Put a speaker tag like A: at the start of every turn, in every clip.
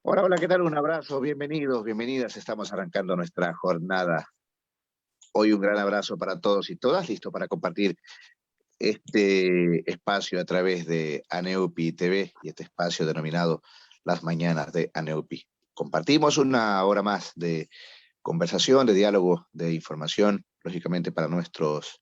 A: Hola, hola, ¿qué tal? Un abrazo, bienvenidos, bienvenidas. Estamos arrancando nuestra jornada. Hoy un gran abrazo para todos y todas, listo para compartir este espacio a través de Aneupi TV y este espacio denominado Las Mañanas de Aneupi. Compartimos una hora más de conversación, de diálogo, de información, lógicamente para nuestros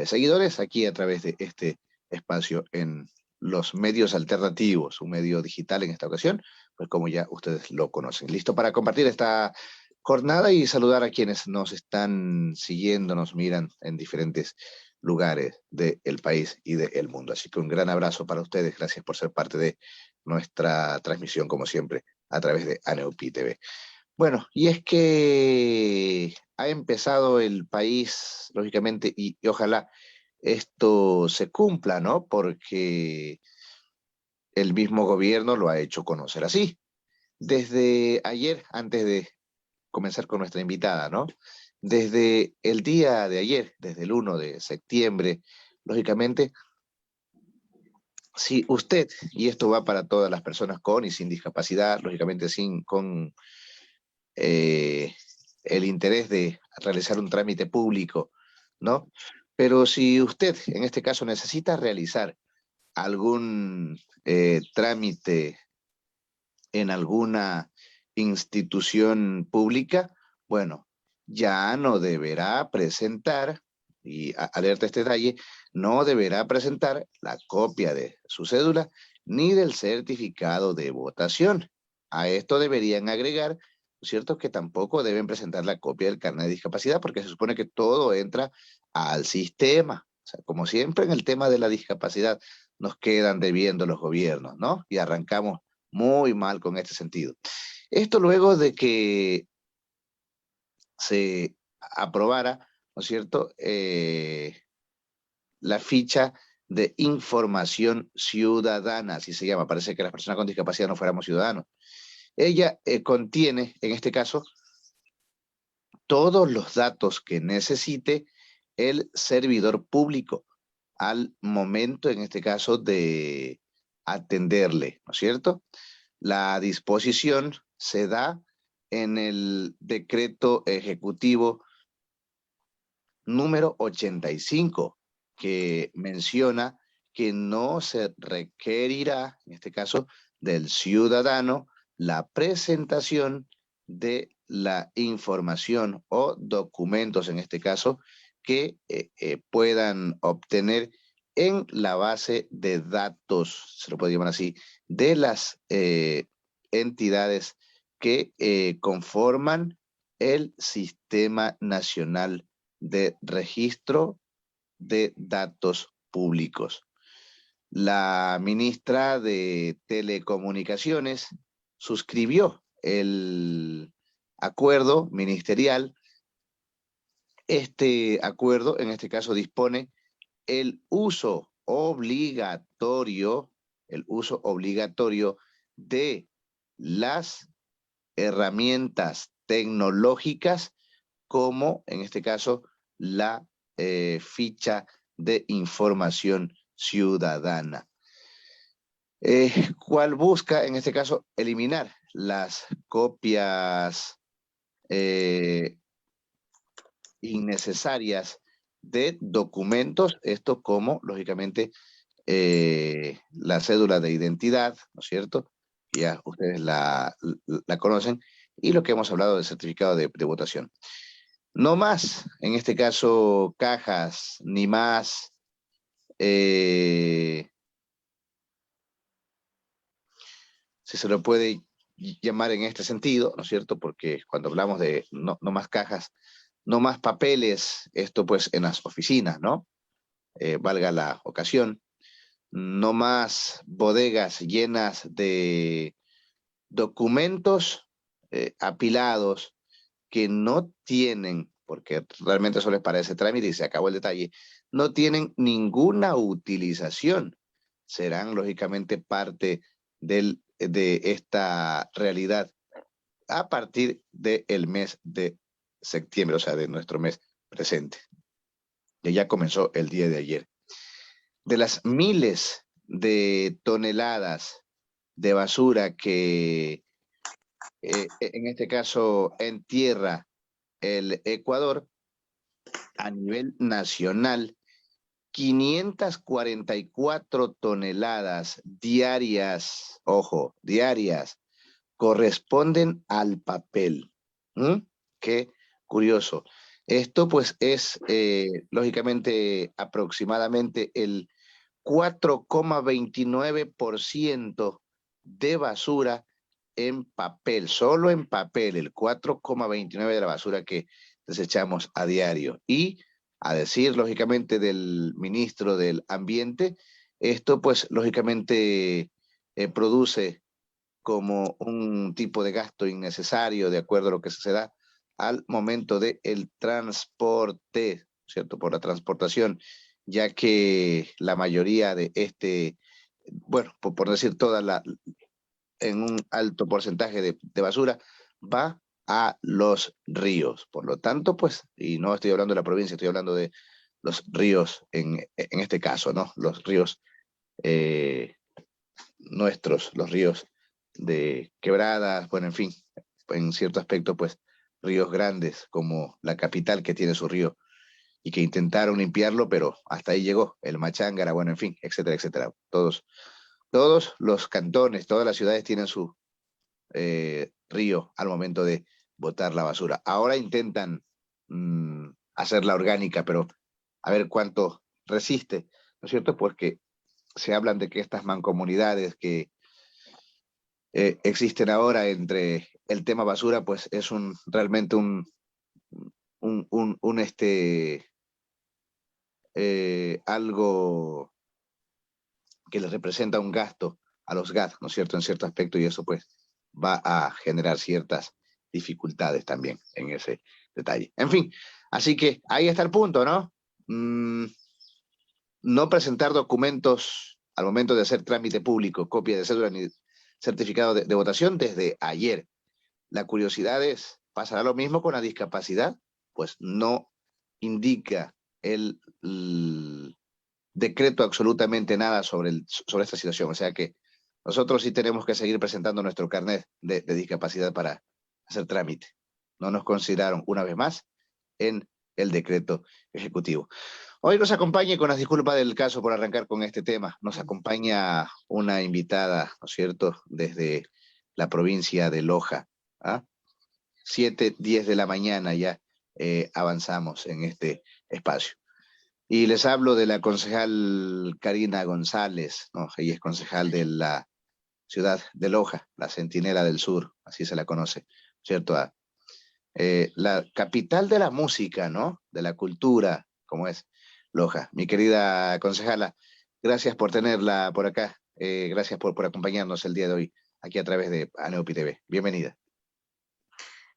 A: seguidores aquí a través de este espacio en los medios alternativos, un medio digital en esta ocasión, pues como ya ustedes lo conocen. Listo para compartir esta jornada y saludar a quienes nos están siguiendo, nos miran en diferentes lugares del país y del mundo. Así que un gran abrazo para ustedes. Gracias por ser parte de nuestra transmisión, como siempre, a través de Aneupi TV. Bueno, y es que ha empezado el país, lógicamente, y ojalá esto se cumpla, ¿no? Porque el mismo gobierno lo ha hecho conocer así. Desde ayer, antes de comenzar con nuestra invitada, ¿no? Desde el día de ayer, desde el 1 de septiembre, lógicamente, si usted, y esto va para todas las personas con y sin discapacidad, lógicamente sin, con eh, el interés de realizar un trámite público, ¿no? Pero si usted, en este caso, necesita realizar algún trámite en alguna institución pública, bueno, ya no deberá presentar, y alerta este detalle, no deberá presentar la copia de su cédula ni del certificado de votación. A esto deberían agregar, ¿no es cierto?, que tampoco deben presentar la copia del carnet de discapacidad, porque se supone que todo entra al sistema. O sea, como siempre en el tema de la discapacidad, nos quedan debiendo los gobiernos, ¿no? Y arrancamos muy mal con este sentido. Esto luego de que se aprobara, ¿no es cierto?, la ficha de información ciudadana, así se llama. Parece que las personas con discapacidad no fuéramos ciudadanos. Ella contiene, en este caso, todos los datos que necesite el servidor público al momento, en este caso, de atenderle, ¿no es cierto? La disposición se da en el decreto ejecutivo número 85, que menciona que no se requerirá, en este caso, del ciudadano la presentación de la información o documentos, en este caso, que puedan obtener en la base de datos, se lo puede llamar así, de las entidades que conforman el Sistema Nacional de Registro de Datos Públicos. La ministra de Telecomunicaciones suscribió el acuerdo ministerial. Este acuerdo, en este caso, dispone el uso obligatorio, de las herramientas tecnológicas como, en este caso, la ficha de información ciudadana, cual busca, en este caso, eliminar las copias eh, innecesarias de documentos, esto como, lógicamente, la cédula de identidad, ¿no es cierto? Ya ustedes la conocen, y lo que hemos hablado del certificado de votación. No más, en este caso, cajas, ni más si se lo puede llamar en este sentido, ¿no es cierto? Porque cuando hablamos de no más cajas, no más papeles, esto pues en las oficinas, ¿no? Valga la ocasión, no más bodegas llenas de documentos apilados que no tienen, porque realmente eso les parece trámite y se acabó el detalle, no tienen ninguna utilización. Serán lógicamente parte de esta realidad a partir del mes de septiembre, o sea, de nuestro mes presente, que ya comenzó el día de ayer. De las miles de toneladas de basura que en este caso en tierra, el Ecuador, a nivel nacional, 544 toneladas diarias, ojo, diarias, corresponden al papel. ¿Mm? Qué curioso. Esto pues es lógicamente aproximadamente el 4,29% de basura en papel, solo en papel, el 4,29% de la basura que desechamos a diario. Y a decir, lógicamente, del ministro del Ambiente, esto pues lógicamente produce como un tipo de gasto innecesario de acuerdo a lo que se da al momento del transporte, ¿cierto? Por la transportación, ya que la mayoría de bueno, por decir toda en un alto porcentaje de basura, va a los ríos. Por lo tanto, pues, y no estoy hablando de la provincia, estoy hablando de los ríos en este caso, ¿no? Los ríos eh, nuestros, los ríos de quebradas, bueno, en fin, en cierto aspecto, pues, ríos grandes como la capital que tiene su río y que intentaron limpiarlo, pero hasta ahí llegó, el Machángara, bueno, en fin, etcétera, etcétera. Todos los cantones, todas las ciudades tienen su río al momento de botar la basura. Ahora intentan hacerla orgánica, pero a ver cuánto resiste, ¿no es cierto? Porque se hablan de que estas mancomunidades que existen ahora entre el tema basura, pues es realmente algo que les representa un gasto a los GAT, ¿no es cierto? En cierto aspecto, y eso pues va a generar ciertas dificultades también en ese detalle. En fin, así que ahí está el punto, ¿no? No presentar documentos al momento de hacer trámite público, copia de cédula ni certificado de votación desde ayer. La curiosidad es, ¿pasará lo mismo con la discapacidad? Pues no indica el decreto absolutamente nada sobre esta situación. O sea que nosotros sí tenemos que seguir presentando nuestro carnet de discapacidad para hacer trámite. No nos consideraron una vez más en el decreto ejecutivo. Hoy nos acompaña, y con las disculpas del caso por arrancar con este tema, nos acompaña una invitada, ¿no es cierto?, desde la provincia de Loja. ¿Ah? 7:10 de la mañana ya avanzamos en este espacio. Y les hablo de la concejal Karina González, ¿no? Ella es concejal de la ciudad de Loja, la Centinela del Sur, así se la conoce, ¿cierto? La capital de la música, ¿no? De la cultura, como es Loja. Mi querida concejala, gracias por tenerla por acá, gracias por acompañarnos el día de hoy aquí a través de Aneupi TV. Bienvenida.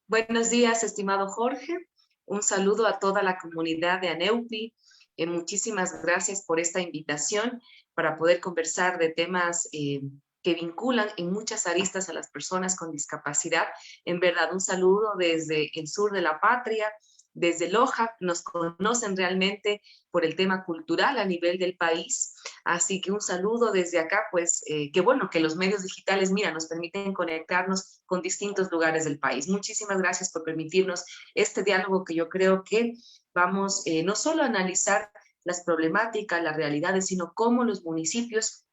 B: Buenos días, estimado Jorge. Un saludo a toda la comunidad de Aneupi. Muchísimas gracias por esta invitación para poder conversar de temas que vinculan en muchas aristas a las personas con discapacidad. En verdad, un saludo desde el sur de la patria, desde Loja. Nos conocen realmente por el tema cultural a nivel del país. Así que un saludo desde acá, pues, qué bueno que los medios digitales, mira, nos permiten conectarnos con distintos lugares del país. Muchísimas gracias por permitirnos este diálogo que yo creo que vamos no solo a analizar las problemáticas, las realidades, sino cómo los municipios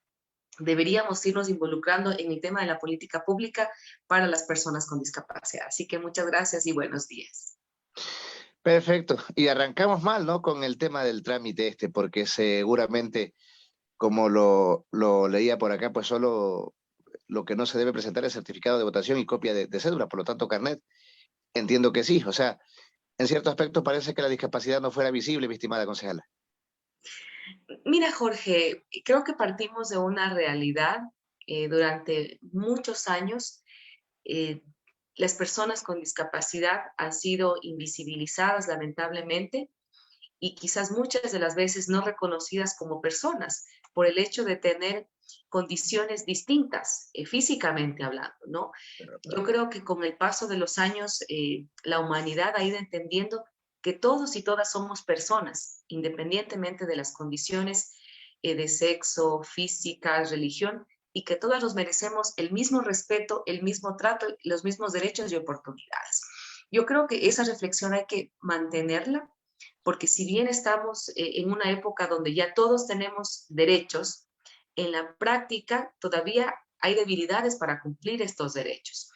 B: deberíamos irnos involucrando en el tema de la política pública para las personas con discapacidad. Así que muchas gracias y buenos días.
A: Perfecto. Y arrancamos mal, ¿no? Con el tema del trámite porque seguramente, como lo leía por acá, pues solo lo que no se debe presentar es certificado de votación y copia de cédula, por lo tanto, carnet. Entiendo que sí. O sea, en cierto aspecto parece que la discapacidad no fuera visible, mi estimada concejala.
B: Mira, Jorge, creo que partimos de una realidad. Durante muchos años, eh, las personas con discapacidad han sido invisibilizadas, lamentablemente, y quizás muchas de las veces no reconocidas como personas por el hecho de tener condiciones distintas, físicamente hablando, ¿no? Yo creo que con el paso de los años, la humanidad ha ido entendiendo que todos y todas somos personas, independientemente de las condiciones de sexo, física, religión, y que todos nos merecemos el mismo respeto, el mismo trato, los mismos derechos y oportunidades. Yo creo que esa reflexión hay que mantenerla, porque si bien estamos en una época donde ya todos tenemos derechos, en la práctica todavía hay debilidades para cumplir estos derechos.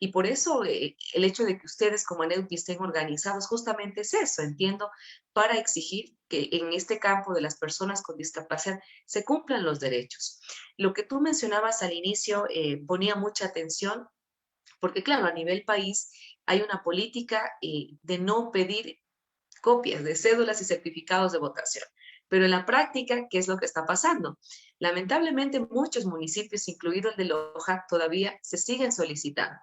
B: Y por eso el hecho de que ustedes como ANEUPI estén organizados justamente es eso, entiendo, para exigir que en este campo de las personas con discapacidad se cumplan los derechos. Lo que tú mencionabas al inicio ponía mucha atención, porque claro, a nivel país hay una política de no pedir copias de cédulas y certificados de votación. Pero en la práctica, ¿qué es lo que está pasando? Lamentablemente, muchos municipios, incluido el de Loja, todavía se siguen solicitando.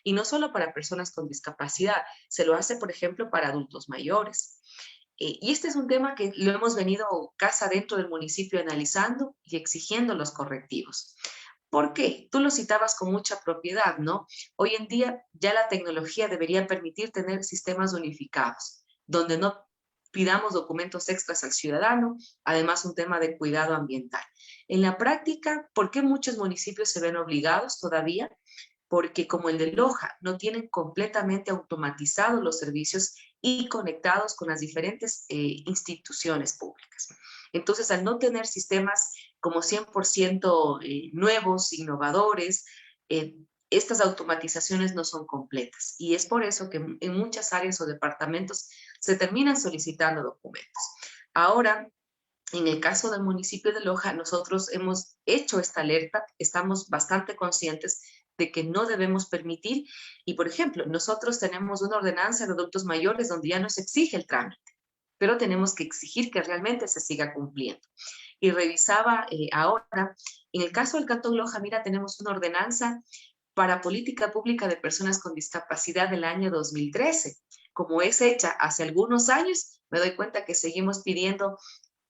B: Y no solo para personas con discapacidad, se lo hace, por ejemplo, para adultos mayores. Y este es un tema que lo hemos venido casa dentro del municipio analizando y exigiendo los correctivos. ¿Por qué? Tú lo citabas con mucha propiedad, ¿no? Hoy en día ya la tecnología debería permitir tener sistemas unificados, donde no pidamos documentos extras al ciudadano, además un tema de cuidado ambiental. En la práctica, ¿por qué muchos municipios se ven obligados todavía? Porque como el de Loja, no tienen completamente automatizados los servicios y conectados con las diferentes instituciones públicas. Entonces, al no tener sistemas como 100% nuevos, innovadores, estas automatizaciones no son completas. Y es por eso que en muchas áreas o departamentos se terminan solicitando documentos. Ahora, en el caso del municipio de Loja, nosotros hemos hecho esta alerta, estamos bastante conscientes de que no debemos permitir, y por ejemplo, nosotros tenemos una ordenanza de adultos mayores donde ya no se exige el trámite, pero tenemos que exigir que realmente se siga cumpliendo. Y revisaba ahora, en el caso del Cantón Loja, mira, tenemos una ordenanza para política pública de personas con discapacidad del año 2013. Como es hecha hace algunos años, me doy cuenta que seguimos pidiendo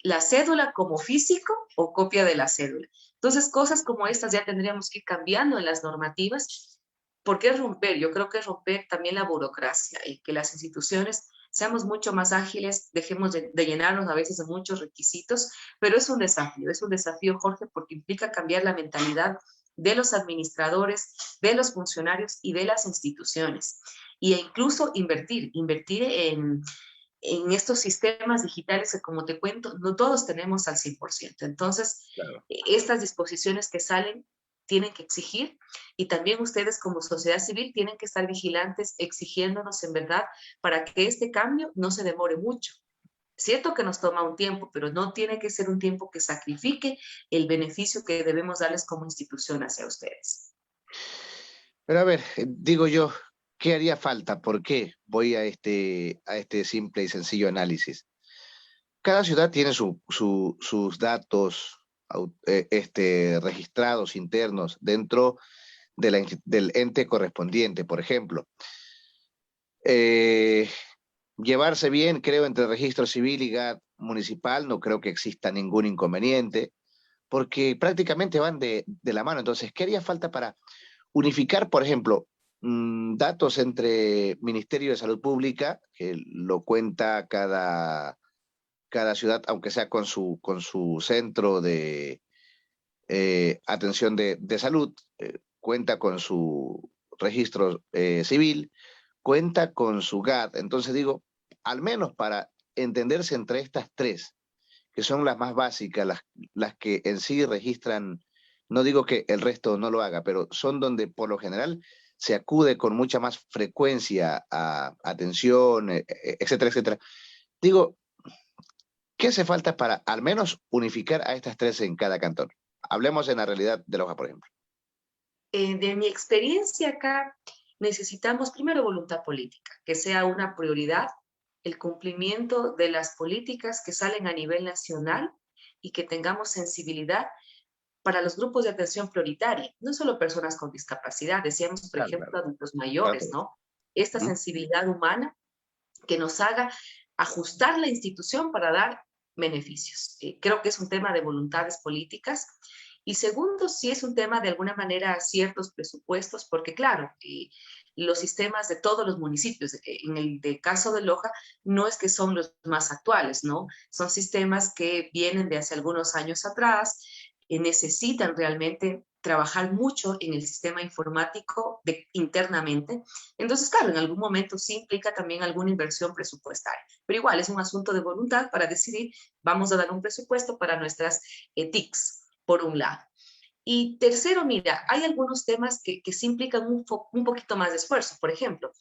B: la cédula como físico o copia de la cédula. Entonces, cosas como estas ya tendríamos que ir cambiando en las normativas. ¿Por qué romper? Yo creo que es romper también la burocracia y que las instituciones seamos mucho más ágiles, dejemos de llenarnos a veces de muchos requisitos, pero es un desafío, Jorge, porque implica cambiar la mentalidad de los administradores, de los funcionarios y de las instituciones. E incluso invertir en estos sistemas digitales que, como te cuento, no todos tenemos al 100%. Entonces,
A: Claro.
B: estas disposiciones que salen tienen que exigir, y también ustedes como sociedad civil tienen que estar vigilantes, exigiéndonos en verdad para que este cambio no se demore mucho. Cierto que nos toma un tiempo, pero no tiene que ser un tiempo que sacrifique el beneficio que debemos darles como institución hacia ustedes.
A: Pero a ver, digo yo, ¿qué haría falta? ¿Por qué voy a este simple y sencillo análisis? Cada ciudad tiene sus datos registrados internos dentro del ente correspondiente, por ejemplo. Eh, Llevarse bien, creo, entre registro civil y GAT municipal, no creo que exista ningún inconveniente, porque prácticamente van de la mano. Entonces, ¿qué haría falta para unificar, por ejemplo, datos entre Ministerio de Salud Pública, que lo cuenta cada ciudad, aunque sea con su centro de atención de salud, cuenta con su registro civil, cuenta con su GAT. Entonces digo, al menos para entenderse entre estas tres, que son las más básicas, las que en sí registran, no digo que el resto no lo haga, pero son donde por lo general se acude con mucha más frecuencia a atención, etcétera, etcétera. Digo, ¿qué hace falta para al menos unificar a estas tres en cada cantón? Hablemos en la realidad de Loja, por ejemplo.
B: De mi experiencia acá, necesitamos primero voluntad política, que sea una prioridad el cumplimiento de las políticas que salen a nivel nacional y que tengamos sensibilidad para los grupos de atención prioritaria, no solo personas con discapacidad, decíamos, por
A: Claro,
B: ejemplo,
A: claro.
B: adultos
A: Claro.
B: mayores, ¿no? Esta sensibilidad humana que nos haga ajustar la institución para dar beneficios. Creo que es un tema de voluntades políticas. Y segundo, sí es un tema de alguna manera ciertos presupuestos, porque claro, los sistemas de todos los municipios, en el caso de Loja, no es que son los más actuales, ¿no? Son sistemas que vienen de hace algunos años atrás, necesitan realmente trabajar mucho en el sistema informático internamente. Entonces, claro, en algún momento sí implica también alguna inversión presupuestaria, pero igual es un asunto de voluntad para decidir, vamos a dar un presupuesto para nuestras TICs, por un lado. Y tercero, mira, hay algunos temas que sí implican un poquito más de esfuerzo. Por ejemplo,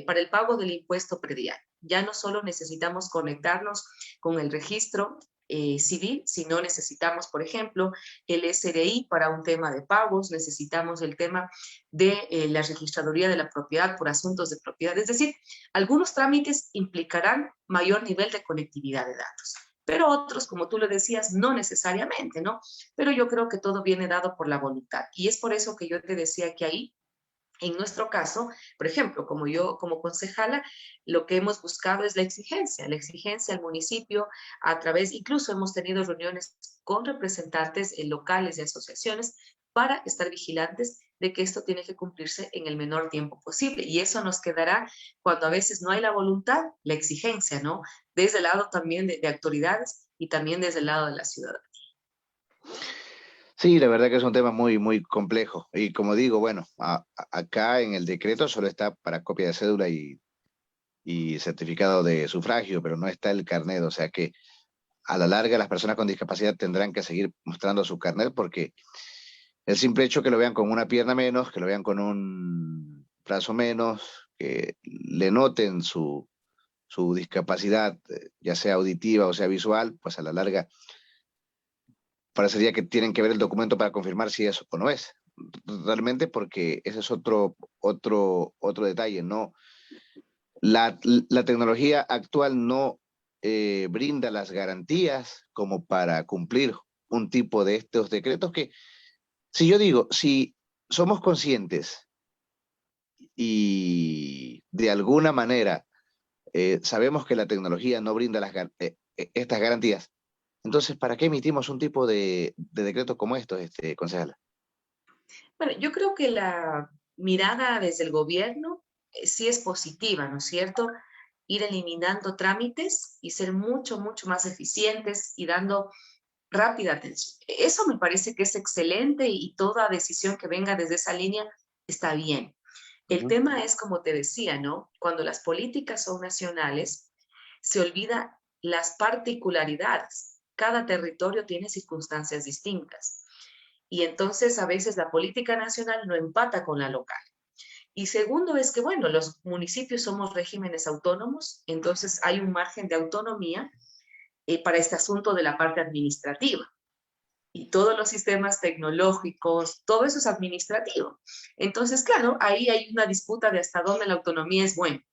B: para el pago del impuesto predial. Ya no solo necesitamos conectarnos con el registro civil, sino necesitamos, por ejemplo, el SRI para un tema de pagos, necesitamos el tema de la registraduría de la propiedad por asuntos de propiedad. Es decir, algunos trámites implicarán mayor nivel de conectividad de datos, pero otros, como tú lo decías, no necesariamente, ¿no? Pero yo creo que todo viene dado por la voluntad. Y es por eso que yo te decía que ahí, en nuestro caso, por ejemplo, como yo, como concejala, lo que hemos buscado es la exigencia al municipio a través, incluso hemos tenido reuniones con representantes locales de asociaciones para estar vigilantes de que esto tiene que cumplirse en el menor tiempo posible. Y eso nos quedará cuando a veces no hay la voluntad, la exigencia, ¿no? Desde el lado también de autoridades y también desde el lado de la ciudadanía.
A: Sí, la verdad que es un tema muy, muy complejo. Y como digo, bueno, acá en el decreto solo está para copia de cédula y certificado de sufragio, pero no está el carnet. O sea que a la larga las personas con discapacidad tendrán que seguir mostrando su carnet porque el simple hecho que lo vean con una pierna menos, que lo vean con un brazo menos, que le noten su discapacidad, ya sea auditiva o sea visual, pues a la larga parecería que tienen que ver el documento para confirmar si es o no es. Realmente porque ese es otro detalle, ¿no? La tecnología actual no brinda las garantías como para cumplir un tipo de estos decretos que, si yo digo, si somos conscientes y de alguna manera sabemos que la tecnología no brinda estas garantías, entonces, ¿para qué emitimos un tipo de decretos como estos, concejala?
B: Bueno, yo creo que la mirada desde el gobierno sí es positiva, ¿no es cierto? Ir eliminando trámites y ser mucho, mucho más eficientes y dando rápida atención. Eso me parece que es excelente y toda decisión que venga desde esa línea está bien. El
A: Ujú.
B: tema es, como te decía, ¿no? Cuando las políticas son nacionales, se olvida las particularidades. Cada territorio tiene circunstancias distintas. Y entonces a veces la política nacional no empata con la local. Y segundo es que, bueno, los municipios somos regímenes autónomos, entonces hay un margen de autonomía para este asunto de la parte administrativa. Y todos los sistemas tecnológicos, todo eso es administrativo. Entonces, claro, ahí hay una disputa de hasta dónde la autonomía es buena.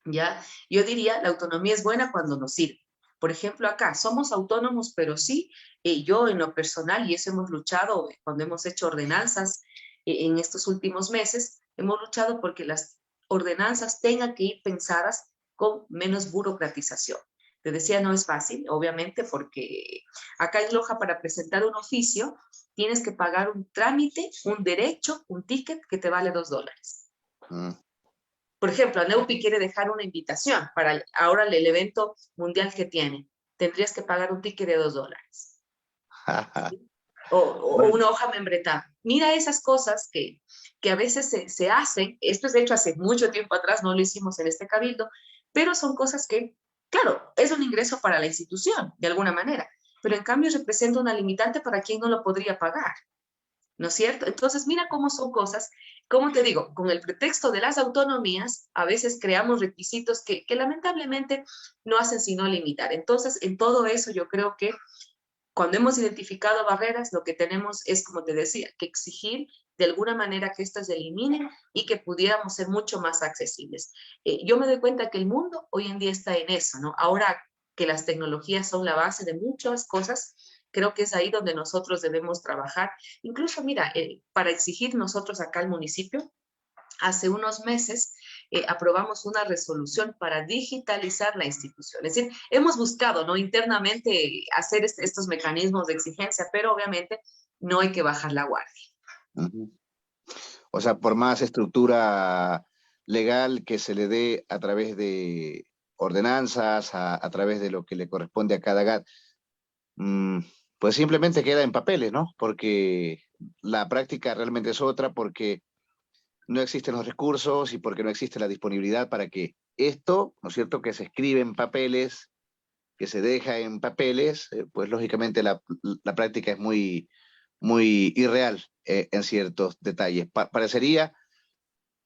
B: ¿Ya? Yo diría, la autonomía es buena cuando nos sirve. Por ejemplo, acá somos autónomos, pero sí, yo en lo personal, y eso hemos luchado cuando hemos hecho ordenanzas en estos últimos meses, hemos luchado porque las ordenanzas tengan que ir pensadas con menos burocratización. Te decía, no es fácil, obviamente, porque acá en Loja para presentar un oficio tienes que pagar un trámite, un derecho, un ticket que te vale $2.
A: Mm.
B: Por ejemplo, ANEUPI quiere dejar una invitación para ahora el evento mundial que tiene. Tendrías que pagar un ticket de $2. ¿Sí? O
A: Bueno,
B: una hoja membretada. Mira esas cosas que a veces se hacen. Esto es de hecho hace mucho tiempo atrás, no lo hicimos en este cabildo, pero son cosas que, claro, es un ingreso para la institución, de alguna manera, pero en cambio representa una limitante para quien no lo podría pagar. ¿No es cierto? Entonces, mira cómo son cosas, como te digo, con el pretexto de las autonomías, a veces creamos requisitos que lamentablemente no hacen sino limitar. Entonces, en todo eso yo creo que cuando hemos identificado barreras, lo que tenemos es, como te decía, que exigir de alguna manera que estas se eliminen y que pudiéramos ser mucho más accesibles. Yo me doy cuenta que el mundo hoy en día está en eso, ¿no? Ahora que las tecnologías son la base de muchas cosas, creo que es ahí donde nosotros debemos trabajar. Incluso, mira, para exigir nosotros acá al municipio, hace unos meses aprobamos una resolución para digitalizar la institución. Es decir, hemos buscado, ¿no?, internamente hacer estos mecanismos de exigencia, pero obviamente no hay que bajar la guardia.
A: ujú. O sea, por más estructura legal que se le dé a través de ordenanzas, a través de lo que le corresponde a cada GAT, mm, pues simplemente queda en papeles, ¿no? Porque la práctica realmente es otra porque no existen los recursos y porque no existe la disponibilidad para que esto, ¿no es cierto?, que se escribe en papeles, que se deja en papeles, pues lógicamente la práctica es muy irreal en ciertos detalles. Parecería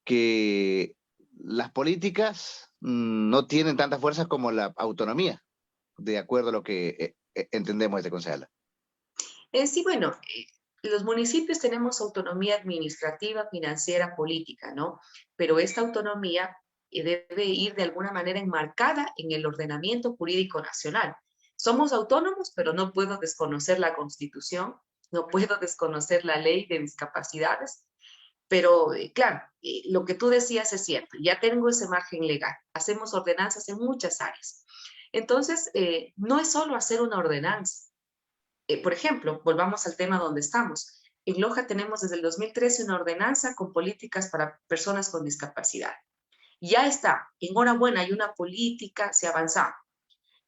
A: que las políticas no tienen tanta fuerza como la autonomía, de acuerdo a lo que entendemos de concejala.
B: Sí, bueno, los municipios tenemos autonomía administrativa, financiera, política, ¿no? Pero esta autonomía debe ir de alguna manera enmarcada en el ordenamiento jurídico nacional. Somos autónomos, pero no puedo desconocer la Constitución, no puedo desconocer la ley de discapacidades, pero claro, lo que tú decías es cierto, ya tengo ese margen legal, hacemos ordenanzas en muchas áreas. Entonces, no es solo hacer una ordenanza. Por ejemplo, volvamos al tema donde estamos. En Loja tenemos desde el 2013 una ordenanza con políticas para personas con discapacidad. Ya está, enhorabuena, hay una política, se avanza.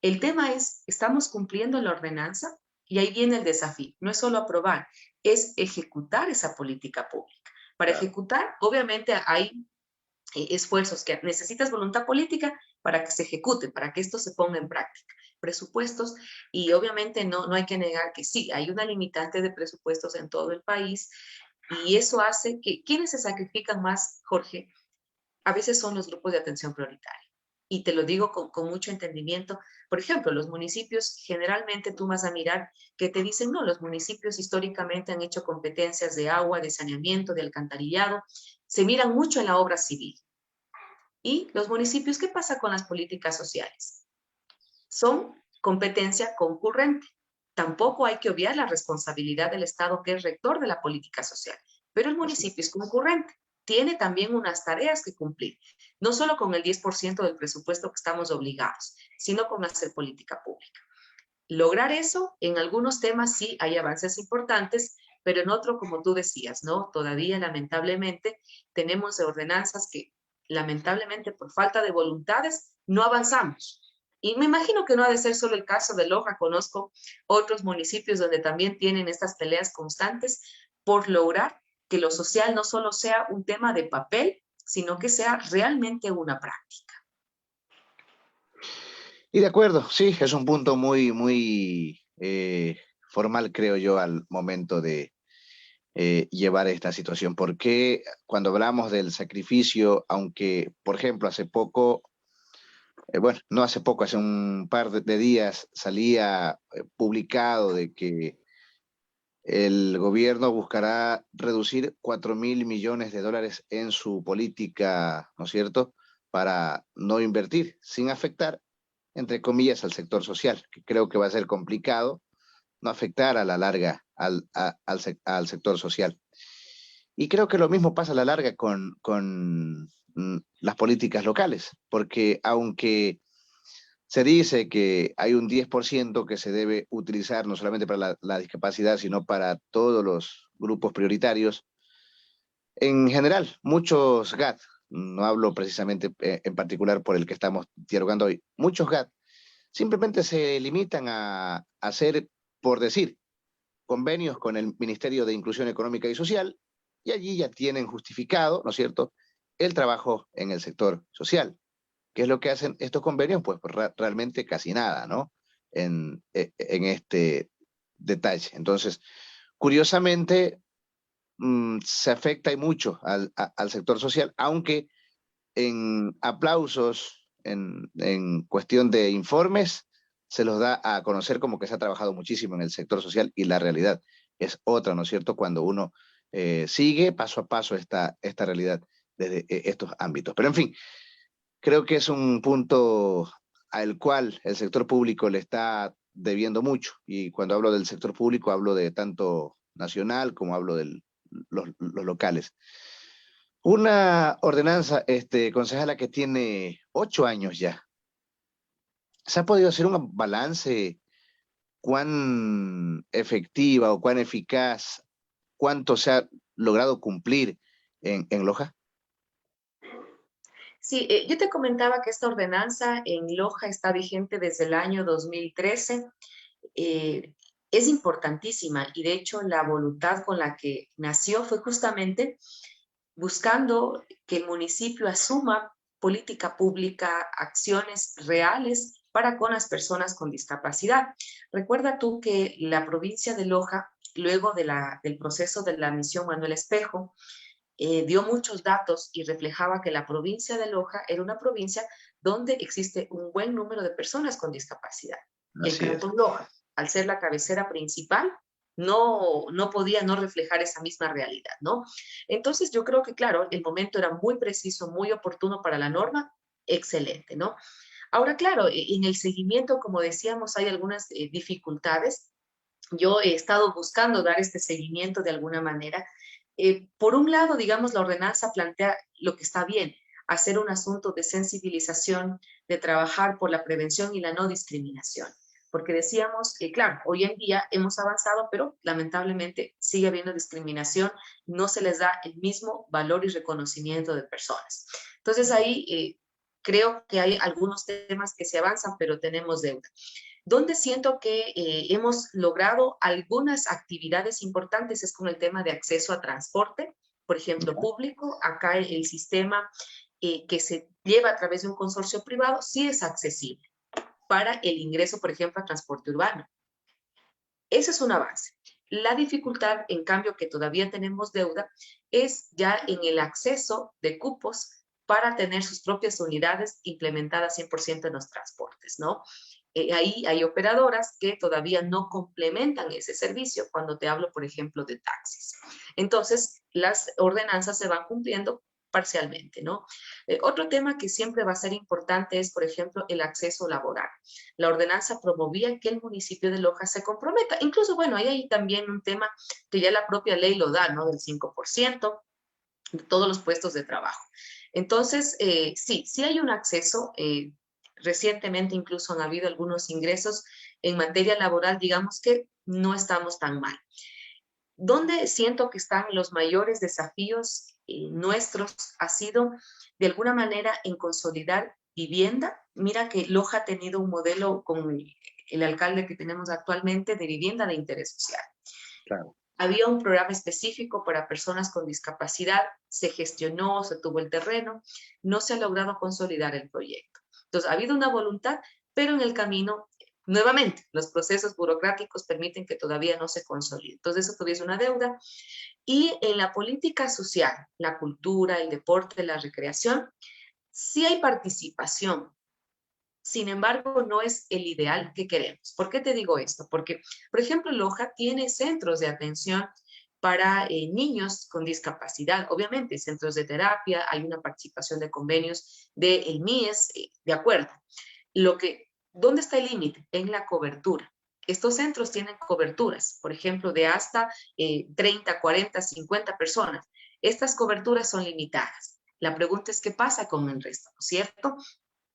B: El tema es, ¿estamos cumpliendo la ordenanza? Y ahí viene el desafío. No es solo aprobar, es ejecutar esa política pública. Para ejecutar, obviamente hay esfuerzos que necesitas voluntad política para que se ejecute, para que esto se ponga en práctica. Presupuestos, y obviamente no hay que negar que sí, hay una limitante de presupuestos en todo el país, y eso hace que, ¿quiénes se sacrifican más, Jorge? A veces son los grupos de atención prioritaria. Y te lo digo con mucho entendimiento. Por ejemplo, los municipios, generalmente tú vas a mirar que te dicen, no, los municipios históricamente han hecho competencias de agua, de saneamiento, de alcantarillado, se miran mucho en la obra civil. Y los municipios, ¿qué pasa con las políticas sociales? Son competencia concurrente. Tampoco hay que obviar la responsabilidad del Estado, que es rector de la política social, pero el municipio es concurrente. Tiene también unas tareas que cumplir, no solo con el 10% del presupuesto que estamos obligados, sino con hacer política pública. Lograr eso, en algunos temas sí hay avances importantes, pero en otro, como tú decías, ¿no? Todavía, lamentablemente, tenemos ordenanzas que, lamentablemente, por falta de voluntades, no avanzamos. Y me imagino que no ha de ser solo el caso de Loja. Conozco otros municipios donde también tienen estas peleas constantes por lograr que lo social no solo sea un tema de papel, sino que sea realmente una práctica.
A: Y de acuerdo, sí, es un punto muy formal, creo yo, al momento de llevar esta situación. Porque cuando hablamos del sacrificio, aunque, por ejemplo, hace poco, bueno, no hace poco, hace un par de días salía publicado de que el gobierno buscará reducir 4.000 millones de dólares en su política, ¿no es cierto?, para no invertir, sin afectar, entre comillas, al sector social, que creo que va a ser complicado no afectar a la larga al sector social. Y creo que lo mismo pasa a la larga con las políticas locales, porque aunque se dice que hay un 10% que se debe utilizar no solamente para la discapacidad, sino para todos los grupos prioritarios. En general, muchos GAT, no hablo precisamente en particular por el que estamos dialogando hoy, muchos GAT simplemente se limitan a hacer, por decir, convenios con el Ministerio de Inclusión Económica y Social, y allí ya tienen justificado, ¿no es cierto?, el trabajo en el sector social. ¿Qué es lo que hacen estos convenios? Pues realmente casi nada, ¿no? En este detalle. Entonces, curiosamente, se afecta y mucho al sector social, aunque en aplausos, en cuestión de informes, se los da a conocer como que se ha trabajado muchísimo en el sector social, y la realidad es otra, ¿no es cierto?, cuando uno sigue paso a paso esta realidad desde estos ámbitos. Pero en fin, creo que es un punto al cual el sector público le está debiendo mucho, y cuando hablo del sector público hablo de tanto nacional como hablo de los locales. Una ordenanza, concejala, que tiene 8 años ya. ¿Se ha podido hacer un balance cuán efectiva o cuán eficaz, cuánto se ha logrado cumplir en Loja?
B: Sí, yo te comentaba que esta ordenanza en Loja está vigente desde el año 2013. es importantísima y de hecho la voluntad con la que nació fue justamente buscando que el municipio asuma política pública, acciones reales para con las personas con discapacidad. Recuerda tú que la provincia de Loja, luego del proceso de la misión Manuel Espejo, dio muchos datos y reflejaba que la provincia de Loja era una provincia donde existe un buen número de personas con discapacidad. El
A: Así es.
B: Cantón Loja, al ser la cabecera principal, no podía no reflejar esa misma realidad, ¿no? Entonces yo creo que, claro, el momento era muy preciso, muy oportuno para la norma, excelente, ¿no? Ahora, claro, en el seguimiento, como decíamos, hay algunas dificultades. Yo he estado buscando dar este seguimiento de alguna manera. Por un lado, digamos, la ordenanza plantea lo que está bien, hacer un asunto de sensibilización, de trabajar por la prevención y la no discriminación. Porque decíamos, claro, hoy en día hemos avanzado, pero lamentablemente sigue habiendo discriminación, no se les da el mismo valor y reconocimiento de personas. Entonces ahí creo que hay algunos temas que se avanzan, pero tenemos deuda. Donde siento que hemos logrado algunas actividades importantes es con el tema de acceso a transporte, por ejemplo, público. Acá el sistema que se lleva a través de un consorcio privado sí es accesible para el ingreso, por ejemplo, a transporte urbano. Ese es un avance. La dificultad, en cambio, que todavía tenemos deuda, es ya en el acceso de cupos para tener sus propias unidades implementadas 100% en los transportes, ¿no? Ahí hay operadoras que todavía no complementan ese servicio cuando te hablo, por ejemplo, de taxis. Entonces, las ordenanzas se van cumpliendo parcialmente, ¿no? Otro tema que siempre va a ser importante es, por ejemplo, el acceso laboral. La ordenanza promovía que el municipio de Loja se comprometa. Incluso, bueno, ahí hay también un tema que ya la propia ley lo da, ¿no? Del 5% de todos los puestos de trabajo. Entonces, sí hay un acceso. Recientemente incluso han habido algunos ingresos en materia laboral, digamos que no estamos tan mal. ¿Dónde siento que están los mayores desafíos nuestros? Ha sido de alguna manera en consolidar vivienda. Mira que Loja ha tenido un modelo con el alcalde que tenemos actualmente de vivienda de interés social.
A: Claro.
B: Había un programa específico para personas con discapacidad, se gestionó, se tuvo el terreno, no se ha logrado consolidar el proyecto. Entonces, ha habido una voluntad, pero en el camino, nuevamente, los procesos burocráticos permiten que todavía no se consolide. Entonces, eso tuviese una deuda. Y en la política social, la cultura, el deporte, la recreación, sí hay participación. Sin embargo, no es el ideal que queremos. ¿Por qué te digo esto? Porque, por ejemplo, Loja tiene centros de atención para niños con discapacidad. Obviamente, centros de terapia, hay una participación de convenios del MIES, de acuerdo. ¿Dónde está el límite? En la cobertura. Estos centros tienen coberturas, por ejemplo, de hasta 30, 40, 50 personas. Estas coberturas son limitadas. La pregunta es, ¿qué pasa con el resto? ¿No es cierto?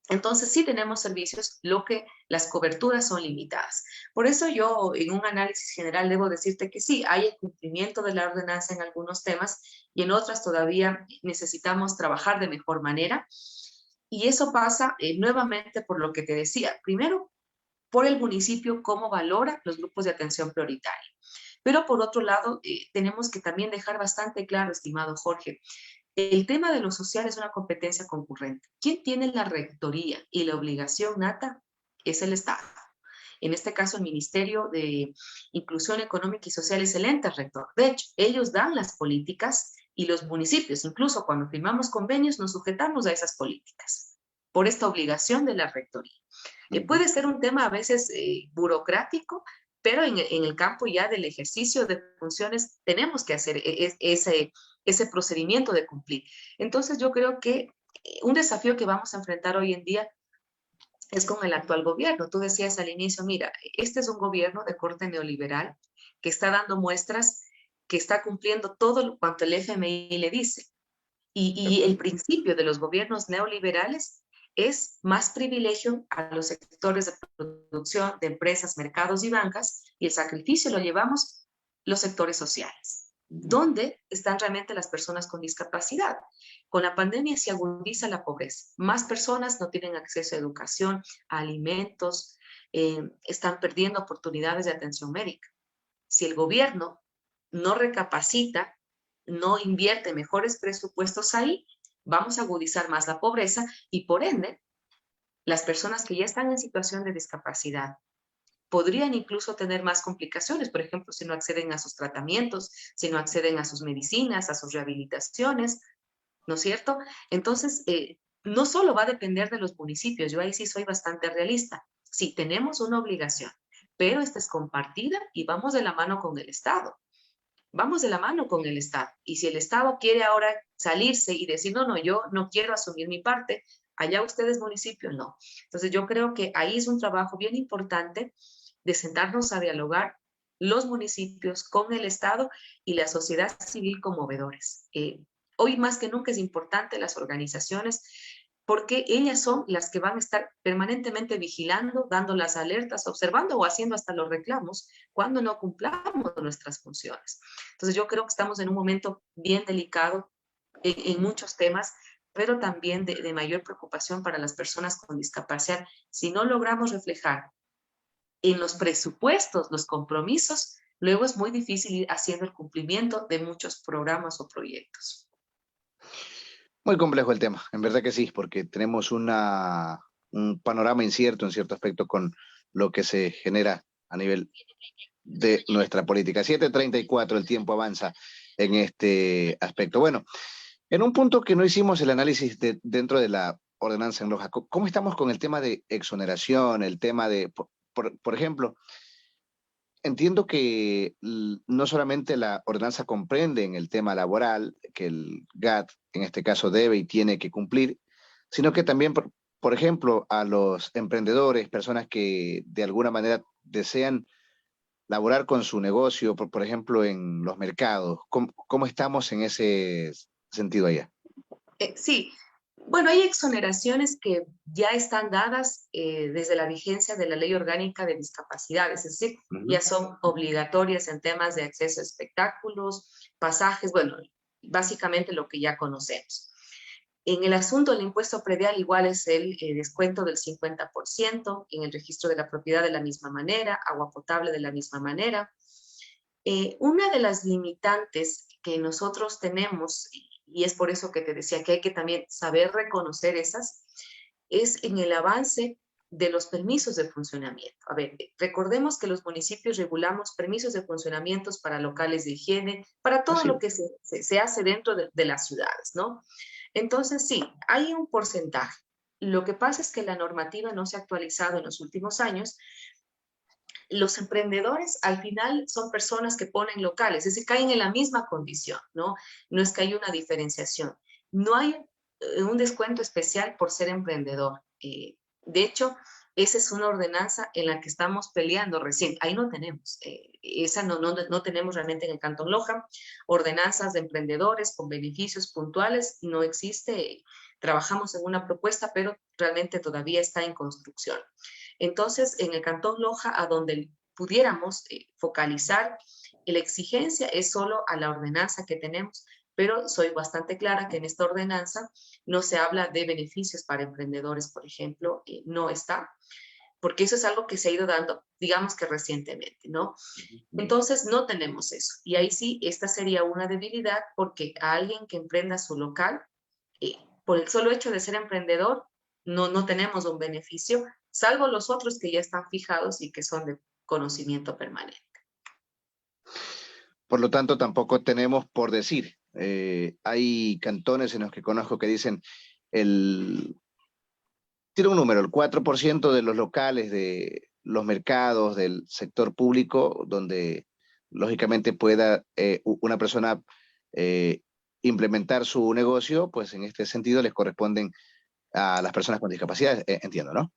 B: Entonces sí tenemos servicios, lo que las coberturas son limitadas. Por eso yo en un análisis general debo decirte que sí, hay el cumplimiento de la ordenanza en algunos temas y en otras todavía necesitamos trabajar de mejor manera. Y eso pasa nuevamente por lo que te decía. Primero, por el municipio, cómo valora los grupos de atención prioritaria. Pero por otro lado, tenemos que también dejar bastante claro, estimado Jorge, el tema de lo social es una competencia concurrente. ¿Quién tiene la rectoría y la obligación nata? Es el Estado. En este caso, el Ministerio de Inclusión Económica y Social es el ente rector. De hecho, ellos dan las políticas y los municipios, incluso cuando firmamos convenios, nos sujetamos a esas políticas por esta obligación de la rectoría. Puede ser un tema a veces burocrático, pero en el campo ya del ejercicio de funciones tenemos que hacer ese procedimiento de cumplir. Entonces yo creo que un desafío que vamos a enfrentar hoy en día es con el actual gobierno. Tú decías al inicio, mira, este es un gobierno de corte neoliberal que está dando muestras, que está cumpliendo todo cuanto el FMI le dice. Y el principio de los gobiernos neoliberales es más privilegio a los sectores de producción, de empresas, mercados y bancas, y el sacrificio lo llevamos los sectores sociales. ¿Dónde están realmente las personas con discapacidad? Con la pandemia se agudiza la pobreza. Más personas no tienen acceso a educación, a alimentos, están perdiendo oportunidades de atención médica. Si el gobierno no recapacita, no invierte mejores presupuestos ahí, vamos a agudizar más la pobreza y por ende, las personas que ya están en situación de discapacidad podrían incluso tener más complicaciones, por ejemplo, si no acceden a sus tratamientos, si no acceden a sus medicinas, a sus rehabilitaciones, ¿no es cierto? Entonces, no solo va a depender de los municipios, yo ahí sí soy bastante realista. Sí, tenemos una obligación, pero esta es compartida y vamos de la mano con el Estado. Vamos de la mano con el Estado. Y si el Estado quiere ahora salirse y decir, no, no, yo no quiero asumir mi parte, allá ustedes municipio, no. Entonces yo creo que ahí es un trabajo bien importante de sentarnos a dialogar los municipios con el Estado y la sociedad civil como veedores. Hoy más que nunca es importante las organizaciones porque ellas son las que van a estar permanentemente vigilando, dando las alertas, observando o haciendo hasta los reclamos cuando no cumplamos nuestras funciones. Entonces yo creo que estamos en un momento bien delicado en muchos temas, pero también de mayor preocupación para las personas con discapacidad. Si no logramos reflejar en los presupuestos los compromisos, luego es muy difícil ir haciendo el cumplimiento de muchos programas o proyectos.
A: Muy complejo el tema, en verdad que sí, porque tenemos un panorama incierto en cierto aspecto con lo que se genera a nivel de nuestra política. 7:34, el tiempo avanza en este aspecto. Bueno, en un punto que no hicimos el análisis dentro de la ordenanza en roja, ¿cómo estamos con el tema de exoneración, el tema de, por ejemplo, entiendo que no solamente la ordenanza comprende en el tema laboral, que el GAT en este caso debe y tiene que cumplir, sino que también, por ejemplo, a los emprendedores, personas que de alguna manera desean laborar con su negocio, por ejemplo, en los mercados. ¿Cómo estamos en ese sentido allá?
B: Sí, bueno, hay exoneraciones que ya están dadas desde la vigencia de la Ley Orgánica de Discapacidades, es decir, ya son obligatorias en temas de acceso a espectáculos, pasajes, bueno, básicamente lo que ya conocemos. En el asunto del impuesto predial igual es el descuento del 50%, en el registro de la propiedad de la misma manera, agua potable de la misma manera. Una de las limitantes que nosotros tenemos, y es por eso que te decía que hay que también saber reconocer esas, es en el avance de los permisos de funcionamiento. A ver, recordemos que los municipios regulamos permisos de funcionamiento para locales de higiene, para todo
A: Así
B: lo
A: es.
B: que se hace dentro de las ciudades, ¿no? Entonces, sí, hay un porcentaje. Lo que pasa es que la normativa no se ha actualizado en los últimos años. Los emprendedores al final son personas que ponen locales, es decir, caen en la misma condición, ¿no? No es que haya una diferenciación. No hay un descuento especial por ser emprendedor. De hecho, esa es una ordenanza en la que estamos peleando recién. Ahí no tenemos. Esa no tenemos realmente en el Cantón Loja. Ordenanzas de emprendedores con beneficios puntuales no existe. Trabajamos en una propuesta, pero realmente todavía está en construcción. Entonces, en el Cantón Loja, a donde pudiéramos focalizar, la exigencia es solo a la ordenanza que tenemos, pero soy bastante clara que en esta ordenanza no se habla de beneficios para emprendedores, por ejemplo, no está, porque eso es algo que se ha ido dando, digamos que recientemente, ¿no? Entonces, no tenemos eso. Y ahí sí, esta sería una debilidad porque a alguien que emprenda su local, por el solo hecho de ser emprendedor, no tenemos un beneficio, salvo los otros que ya están fijados y que son de conocimiento permanente.
A: Por lo tanto, tampoco tenemos por decir. Hay cantones en los que conozco que dicen, el, tiene un número, el 4% de los locales, de los mercados, del sector público, donde lógicamente pueda una persona eh, implementar su negocio, pues en este sentido les corresponden a las personas con discapacidad, entiendo, ¿no?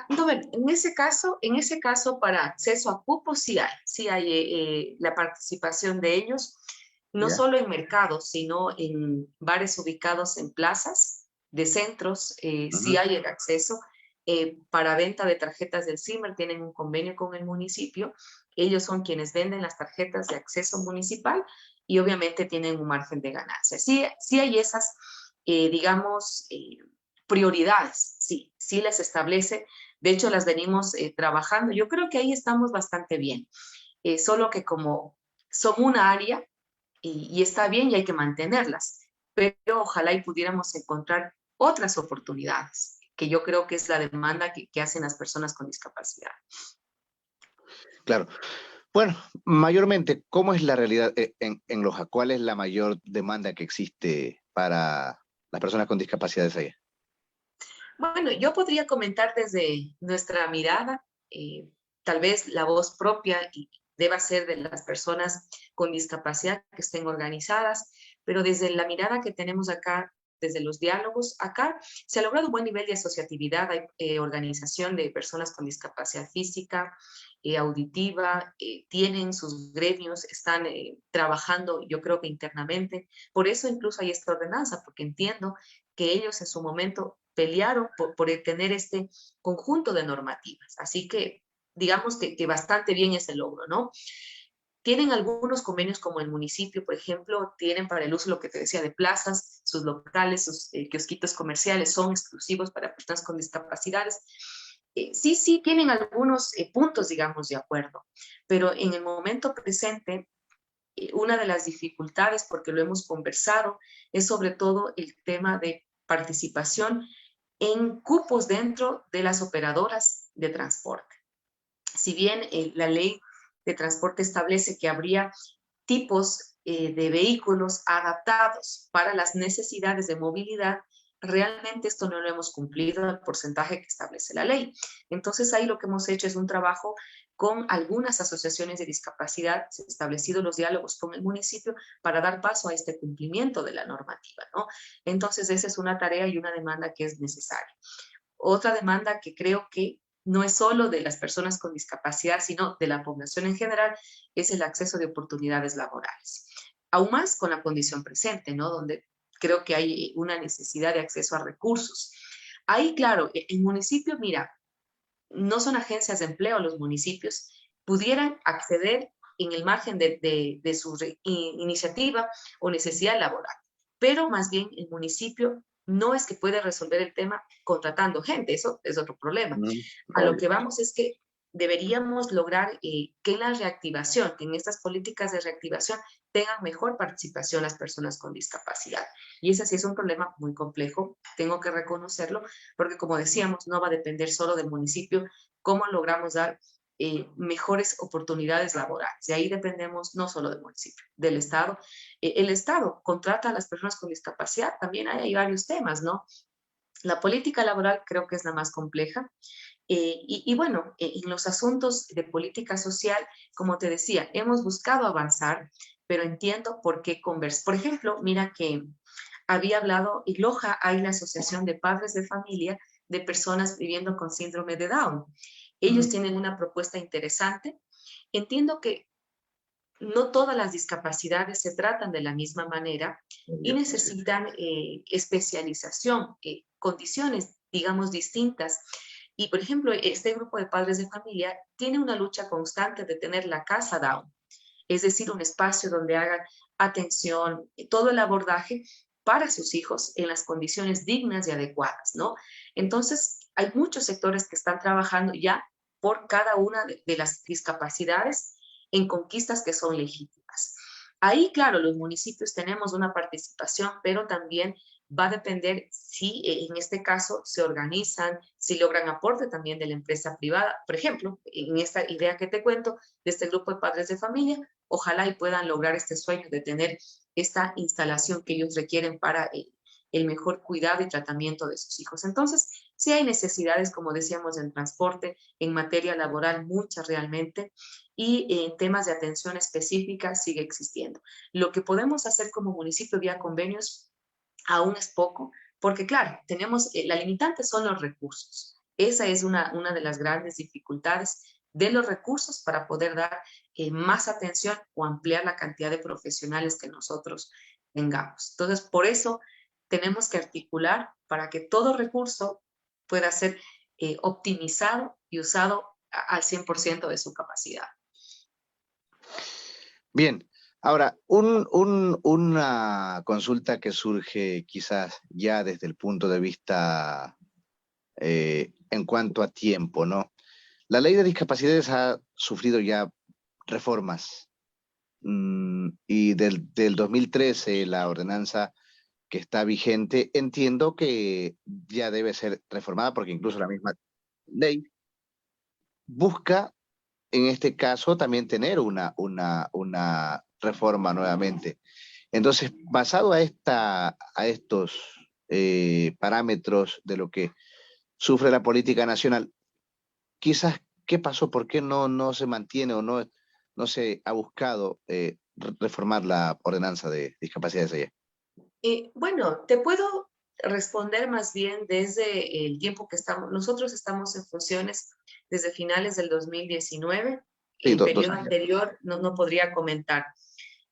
B: No, en ese caso para acceso a cupos sí hay la participación de ellos, no
A: ¿Ya?
B: solo en mercados, sino en bares ubicados en plazas de centros, sí
A: Ujú.
B: hay el acceso. Para venta de tarjetas del CIMER tienen un convenio con el municipio ellos son quienes venden las tarjetas de acceso municipal y obviamente tienen un margen de ganancia. Sí, sí hay esas, digamos, prioridades, sí, sí las establece. De hecho, las venimos trabajando. Yo creo que ahí estamos bastante bien. Solo que como son una área y está bien y hay que mantenerlas, pero ojalá y pudiéramos encontrar otras oportunidades, que yo creo que es la demanda que hacen las personas con discapacidad.
A: Claro. Bueno, mayormente, ¿cómo es la realidad en Loja? ¿Cuál es la mayor demanda que existe para las personas con discapacidades allá?
B: Bueno, yo podría comentar desde nuestra mirada, eh, tal vez la voz propia y deba ser de las personas con discapacidad que estén organizadas, pero desde la mirada que tenemos acá, desde los diálogos, acá se ha logrado un buen nivel de asociatividad, hay organización de personas con discapacidad física, auditiva, tienen sus gremios, están trabajando, yo creo que internamente, por eso incluso hay esta ordenanza, porque entiendo que ellos en su momento pelearon por tener este conjunto de normativas. Así que digamos que bastante bien ese logro, ¿no? Tienen algunos convenios como el municipio, por ejemplo, tienen para el uso lo que te decía de plazas, sus locales, sus kiosquitos comerciales son exclusivos para personas con discapacidades. Sí, sí, tienen algunos puntos, digamos, de acuerdo, pero en el momento presente una de las dificultades, porque lo hemos conversado, es sobre todo el tema de participación en cupos dentro de las operadoras de transporte. Si bien la ley de transporte establece que habría tipos de vehículos adaptados para las necesidades de movilidad, realmente esto no lo hemos cumplido al porcentaje que establece la ley. Entonces ahí lo que hemos hecho es un trabajo con algunas asociaciones de discapacidad, se han establecido los diálogos con el municipio para dar paso a este cumplimiento de la normativa, ¿no? Entonces esa es una tarea y una demanda que es necesaria. Otra demanda que creo que no es solo de las personas con discapacidad, sino de la población en general, es el acceso de oportunidades laborales. Aún más con la condición presente, ¿no? Donde creo que hay una necesidad de acceso a recursos. Ahí, claro, el municipio, mira, no son agencias de empleo los municipios, pudieran acceder en el margen de su iniciativa o necesidad laboral. Pero más bien el municipio no es que puede resolver el tema contratando gente, eso es otro problema. A lo
A: Obvio.
B: que vamos es que deberíamos lograr que en la reactivación, que en estas políticas de reactivación tengan mejor participación las personas con discapacidad. Y ese sí es un problema muy complejo, tengo que reconocerlo, porque como decíamos, no va a depender solo del municipio cómo logramos dar mejores oportunidades laborales. De ahí dependemos no solo del municipio, del Estado. El Estado contrata a las personas con discapacidad, también hay varios temas, ¿no? La política laboral creo que es la más compleja. Y bueno, en los asuntos de política social, como te decía, hemos buscado avanzar, pero entiendo por qué conversar. Por ejemplo, mira que había hablado, en Loja hay la Asociación de Padres de Familia de personas viviendo con síndrome de Down. Ellos tienen una propuesta interesante. Entiendo que no todas las discapacidades se tratan de la misma manera y necesitan especialización, condiciones, digamos, distintas. Y, por ejemplo, este grupo de padres de familia tiene una lucha constante de tener la casa Down, es decir, un espacio donde hagan atención, todo el abordaje para sus hijos en las condiciones dignas y adecuadas, ¿no? Entonces, hay muchos sectores que están trabajando ya por cada una de las discapacidades en conquistas que son legítimas. Ahí, claro, los municipios tenemos una participación, pero también va a depender si en este caso se organizan, si logran aporte también de la empresa privada. Por ejemplo, en esta idea que te cuento de este grupo de padres de familia, ojalá y puedan lograr este sueño de tener esta instalación que ellos requieren para el mejor cuidado y tratamiento de sus hijos. Entonces, sí hay necesidades, como decíamos, en transporte, en materia laboral, muchas realmente, y en temas de atención específica sigue existiendo. Lo que podemos hacer como municipio vía convenios aún es poco, porque claro, tenemos, la limitante son los recursos. Esa es una de las grandes dificultades de los recursos para poder dar más atención o ampliar la cantidad de profesionales que nosotros tengamos. Entonces, por eso tenemos que articular para que todo recurso pueda ser optimizado y usado al 100% de su capacidad.
A: Bien, ahora, una consulta que surge quizás ya desde el punto de vista en cuanto a tiempo, ¿no? La ley de discapacidades ha sufrido ya reformas y del 2013 la ordenanza que está vigente, entiendo que ya debe ser reformada porque incluso la misma ley busca en este caso también tener una reforma nuevamente. Entonces, basado a estos parámetros de lo que sufre la política nacional, quizás, ¿qué pasó? ¿Por qué no se mantiene o no se ha buscado reformar la ordenanza de discapacidades allá?
B: Bueno, te puedo responder más bien desde el tiempo que estamos. Nosotros estamos en funciones desde finales del 2019.
A: Sí,
B: El
A: dos
B: periodo
A: años.
B: anterior no podría comentar.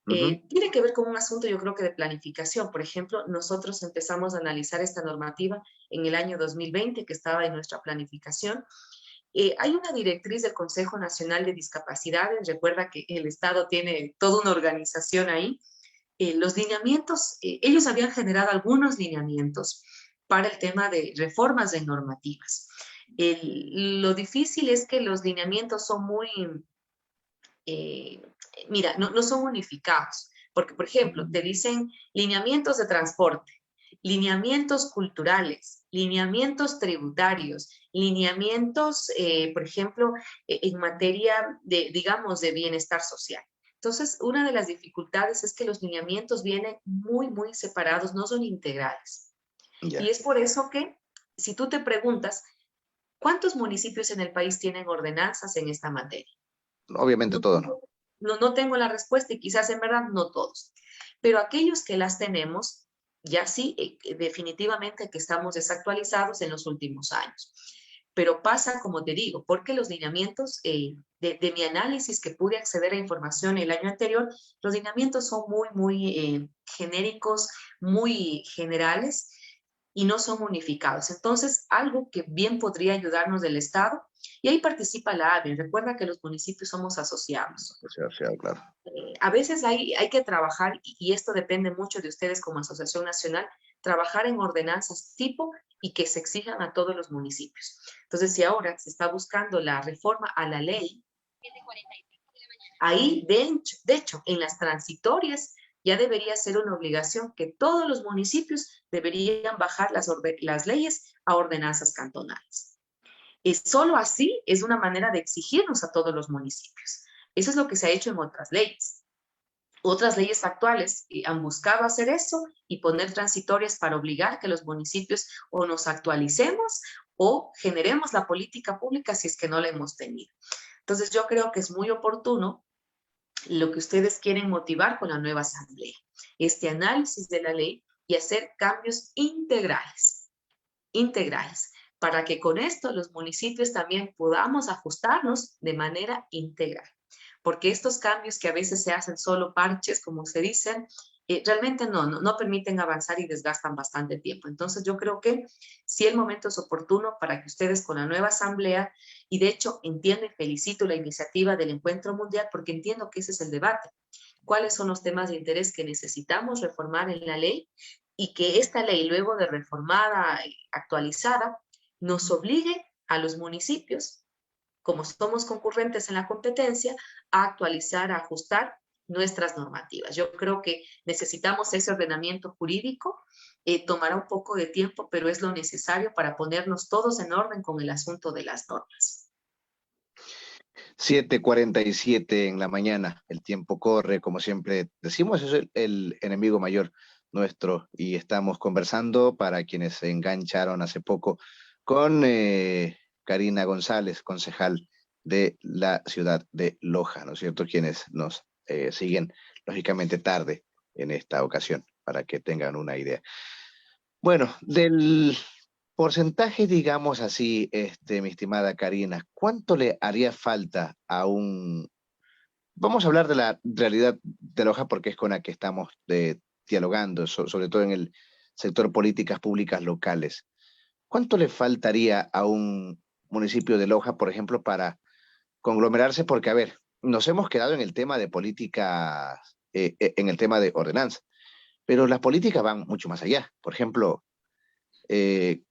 A: Ujú.
B: Tiene que ver con un asunto, yo creo que de planificación. Por ejemplo, nosotros empezamos a analizar esta normativa en el año 2020, que estaba en nuestra planificación. Hay una directriz del Consejo Nacional de Discapacidades. Recuerda que el Estado tiene toda una organización ahí. Los lineamientos, ellos habían generado algunos lineamientos para el tema de reformas de normativas. Lo difícil es que los lineamientos son muy, eh, mira, no son unificados, porque, por ejemplo, te dicen lineamientos de transporte, lineamientos culturales, lineamientos tributarios, lineamientos, por ejemplo, en materia de, digamos, de bienestar social. Entonces, una de las dificultades es que los lineamientos vienen muy separados, no son integrales. Y
A: Ya,
B: es por eso que, si tú te preguntas, ¿cuántos municipios en el país tienen ordenanzas en esta materia?
A: obviamente
B: No
A: todo, ¿no?
B: tengo, no tengo la respuesta y quizás en verdad no todos, pero aquellos que las tenemos, ya sí, definitivamente que estamos desactualizados en los últimos años. Pero pasa, como te digo, porque los lineamientos de mi análisis que pude acceder a información el año anterior, los lineamientos son muy genéricos, muy generales y no son unificados. Entonces, algo que bien podría ayudarnos del Estado, y ahí participa la AVE. Recuerda que los municipios somos asociados.
A: O sea, claro.
B: A veces hay que trabajar, y esto depende mucho de ustedes como Asociación Nacional, trabajar en ordenanzas tipo y que se exijan a todos los municipios. Entonces, si ahora se está buscando la reforma a la ley, ahí, de hecho, en las transitorias ya debería ser una obligación que todos los municipios deberían bajar las leyes a ordenanzas cantonales. Solo así es una manera de exigirnos a todos los municipios. Eso es lo que se ha hecho en otras leyes. Otras leyes actuales han buscado hacer eso y poner transitorias para obligar que los municipios o nos actualicemos o generemos la política pública si es que no la hemos tenido. Entonces yo creo que es muy oportuno lo que ustedes quieren motivar con la nueva asamblea, este análisis de la ley y hacer cambios integrales, para que con esto los municipios también podamos ajustarnos de manera integral. Porque estos cambios que a veces se hacen solo parches, como se dicen, realmente no permiten avanzar y desgastan bastante tiempo. Entonces yo creo que sí el momento es oportuno para que ustedes con la nueva asamblea, y de hecho entiendo y felicito la iniciativa del Encuentro Mundial porque entiendo que ese es el debate. ¿Cuáles son los temas de interés que necesitamos reformar en la ley? Y que esta ley, luego de reformada, actualizada, nos obligue a los municipios, como somos concurrentes en la competencia, a actualizar, a ajustar nuestras normativas. Yo creo que necesitamos ese ordenamiento jurídico, tomará un poco de tiempo, pero es lo necesario para ponernos todos en orden con el asunto de las normas.
A: 7:47 en la mañana, el tiempo corre, como siempre decimos, es el enemigo mayor nuestro y estamos conversando para quienes se engancharon hace poco con Karina González, concejal de la ciudad de Loja, ¿no es cierto? Quienes nos siguen lógicamente tarde en esta ocasión, para que tengan una idea. Bueno, del porcentaje, digamos así, mi estimada Karina, ¿cuánto le haría falta a un... Vamos a hablar de la realidad de Loja porque es con la que estamos dialogando, sobre todo en el sector políticas públicas locales. ¿Cuánto le faltaría a un municipio de Loja, por ejemplo, para conglomerarse? Porque, a ver, nos hemos quedado en el tema de política, en el tema de ordenanza, pero las políticas van mucho más allá. Por ejemplo, eh,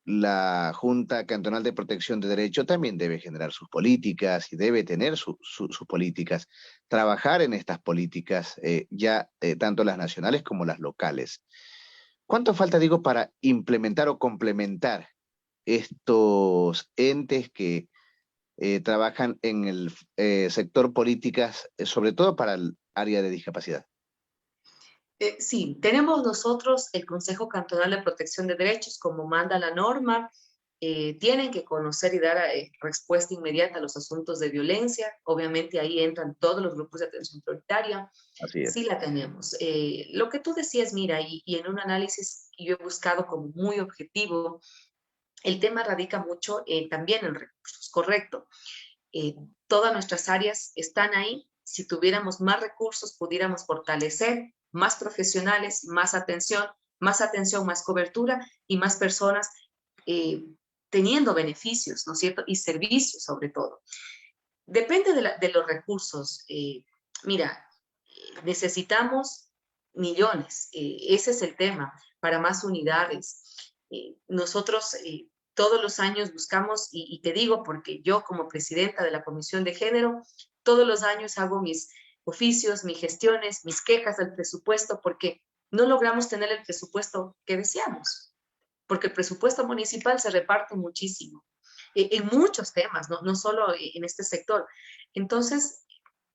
A: la Junta Cantonal de Protección de Derecho también debe generar sus políticas y debe tener sus políticas, trabajar en estas políticas, tanto las nacionales como las locales. ¿Cuánto falta, digo, para implementar o complementar estos entes que trabajan en el sector políticas, sobre todo para el área de discapacidad?
B: Sí, tenemos nosotros el Consejo Cantonal de Protección de Derechos, como manda la norma, tienen que conocer y dar respuesta inmediata a los asuntos de violencia. Obviamente ahí entran todos los grupos de atención prioritaria.
A: Así es.
B: Sí la tenemos. Lo que tú decías, mira, y en un análisis que yo he buscado como muy objetivo, el tema radica mucho también en recursos, correcto. Eh, Todas nuestras áreas están ahí. Si tuviéramos más recursos, pudiéramos fortalecer más profesionales, más atención, más cobertura y más personas eh, teniendo beneficios, ¿no es cierto? Y servicios sobre todo. Depende de los recursos. Mira, necesitamos millones, ese es el tema, para más unidades. Nosotros todos los años buscamos, y te digo porque yo como presidenta de la Comisión de Género, todos los años hago mis oficios, mis gestiones, mis quejas del presupuesto, porque no logramos tener el presupuesto que deseamos, porque el presupuesto municipal se reparte muchísimo, en muchos temas, no solo en este sector. Entonces,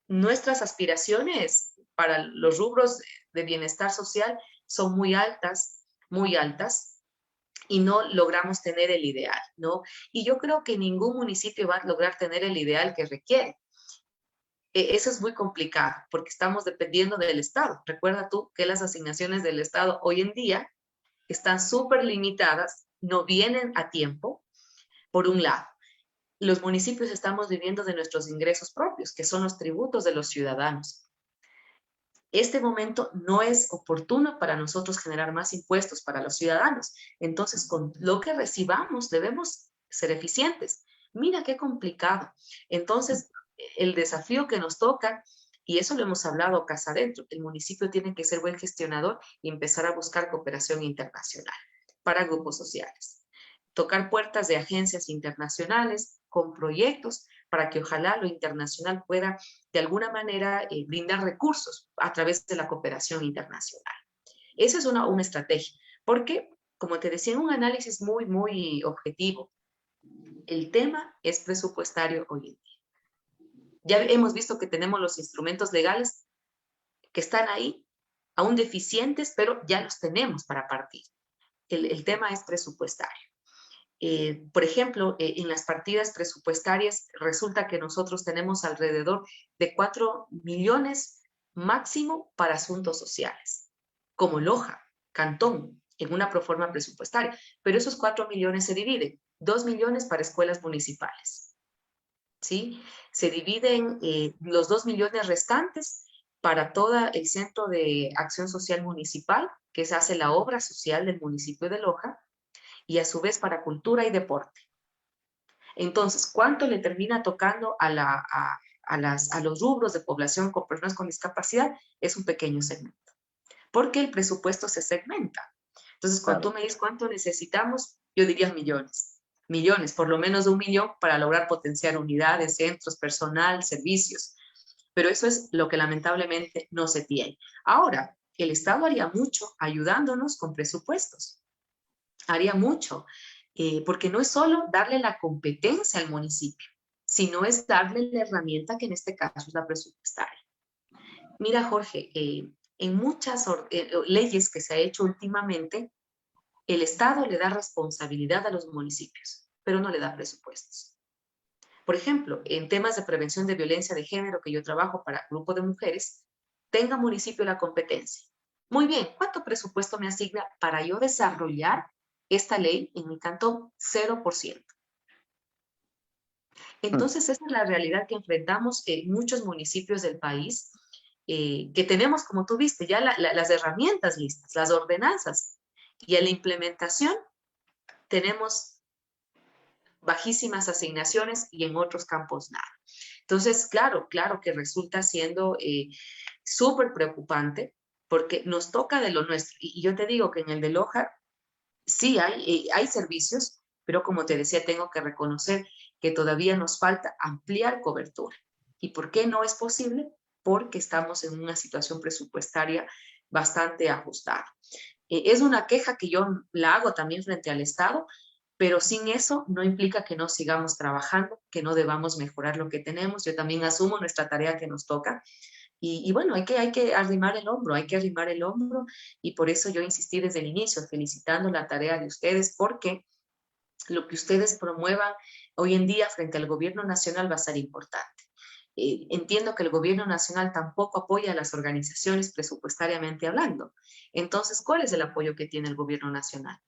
B: nuestras aspiraciones para los rubros de bienestar social son muy altas, y no logramos tener el ideal, ¿no? Y yo creo que ningún municipio va a lograr tener el ideal que requiere. Eso es muy complicado porque estamos dependiendo del Estado. Recuerda tú que las asignaciones del Estado hoy en día están súper limitadas, no vienen a tiempo, por un lado. Los municipios estamos viviendo de nuestros ingresos propios, que son los tributos de los ciudadanos. Este momento no es oportuno para nosotros generar más impuestos para los ciudadanos. Entonces, con lo que recibamos debemos ser eficientes. Mira qué complicado. Entonces, el desafío que nos toca, y eso lo hemos hablado casa adentro, el municipio tiene que ser buen gestionador y empezar a buscar cooperación internacional para grupos sociales. Tocar puertas de agencias internacionales con proyectos para que ojalá lo internacional pueda de alguna manera brindar recursos a través de la cooperación internacional. Esa es una estrategia, porque, como te decía, en un análisis muy objetivo, el tema es presupuestario hoy en día. Ya hemos visto que tenemos los instrumentos legales que están ahí, aún deficientes, pero ya los tenemos para partir. El tema es presupuestario. Por ejemplo, en las partidas presupuestarias resulta que nosotros tenemos alrededor de 4 millones máximo para asuntos sociales, como Loja, Cantón, en una proforma presupuestaria. Pero esos 4 millones se dividen, 2 millones para escuelas municipales, ¿sí? Se dividen los 2 millones restantes para todo el Centro de Acción Social Municipal, que se hace la obra social del municipio de Loja, y a su vez para cultura y deporte. Entonces, ¿cuánto le termina tocando a los rubros de población con personas con discapacidad? Es un pequeño segmento, porque el presupuesto se segmenta. Entonces, cuando
A: Claro.
B: tú me dices cuánto necesitamos, yo diría millones, por lo menos 1 millón para lograr potenciar unidades, centros, personal, servicios. Pero eso es lo que lamentablemente no se tiene. Ahora, el Estado haría mucho ayudándonos con presupuestos. Haría mucho, porque no es solo darle la competencia al municipio, sino es darle la herramienta que en este caso es la presupuestaria. Mira, Jorge, en muchas leyes que se ha hecho últimamente, el Estado le da responsabilidad a los municipios, pero no le da presupuestos. Por ejemplo, en temas de prevención de violencia de género que yo trabajo para grupo de mujeres, tenga municipio la competencia. Muy bien, ¿cuánto presupuesto me asigna para yo desarrollar esta ley en mi cantón? 0%.
A: Mm.
B: Entonces, esa es la realidad que enfrentamos en muchos municipios del país, que tenemos, como tú viste, ya las herramientas listas, las ordenanzas, y en la implementación tenemos bajísimas asignaciones y en otros campos nada. Entonces, claro que resulta siendo súper preocupante porque nos toca de lo nuestro. Y yo te digo que en el de Loja sí hay servicios, pero como te decía, tengo que reconocer que todavía nos falta ampliar cobertura. ¿Y por qué no es posible? Porque estamos en una situación presupuestaria bastante ajustada. Es una queja que yo la hago también frente al Estado, pero sin eso no implica que no sigamos trabajando, que no debamos mejorar lo que tenemos. Yo también asumo nuestra tarea que nos toca. Y bueno, hay que arrimar el hombro, hay que arrimar el hombro, y por eso yo insistí desde el inicio, felicitando la tarea de ustedes, porque lo que ustedes promuevan hoy en día frente al gobierno nacional va a ser importante. Entiendo que el gobierno nacional tampoco apoya a las organizaciones presupuestariamente hablando. Entonces, ¿cuál es el apoyo que tiene el gobierno nacional?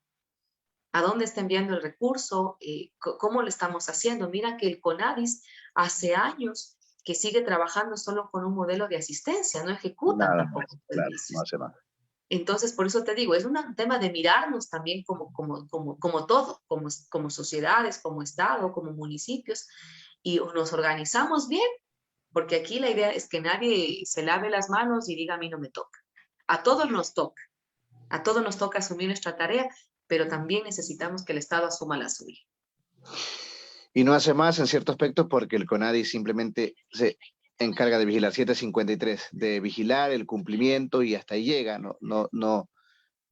B: ¿A dónde está enviando el recurso? ¿Cómo lo estamos haciendo? Mira que el CONADIS hace años que sigue trabajando solo con un modelo de asistencia, no ejecutan
A: Nada
B: tampoco
A: más, claro, no
B: servicios.
A: hace más.
B: Entonces, por eso te digo, es un tema de mirarnos también como todo, como sociedades, como Estado, como municipios, y nos organizamos bien, porque aquí la idea es que nadie se lave las manos y diga a mí no me toca. A todos nos toca, a todos nos toca asumir nuestra tarea, pero también necesitamos que el Estado asuma la suya.
A: Y no hace más en cierto aspecto porque el CONADI simplemente se encarga de vigilar, 753, de vigilar el cumplimiento y hasta ahí llega,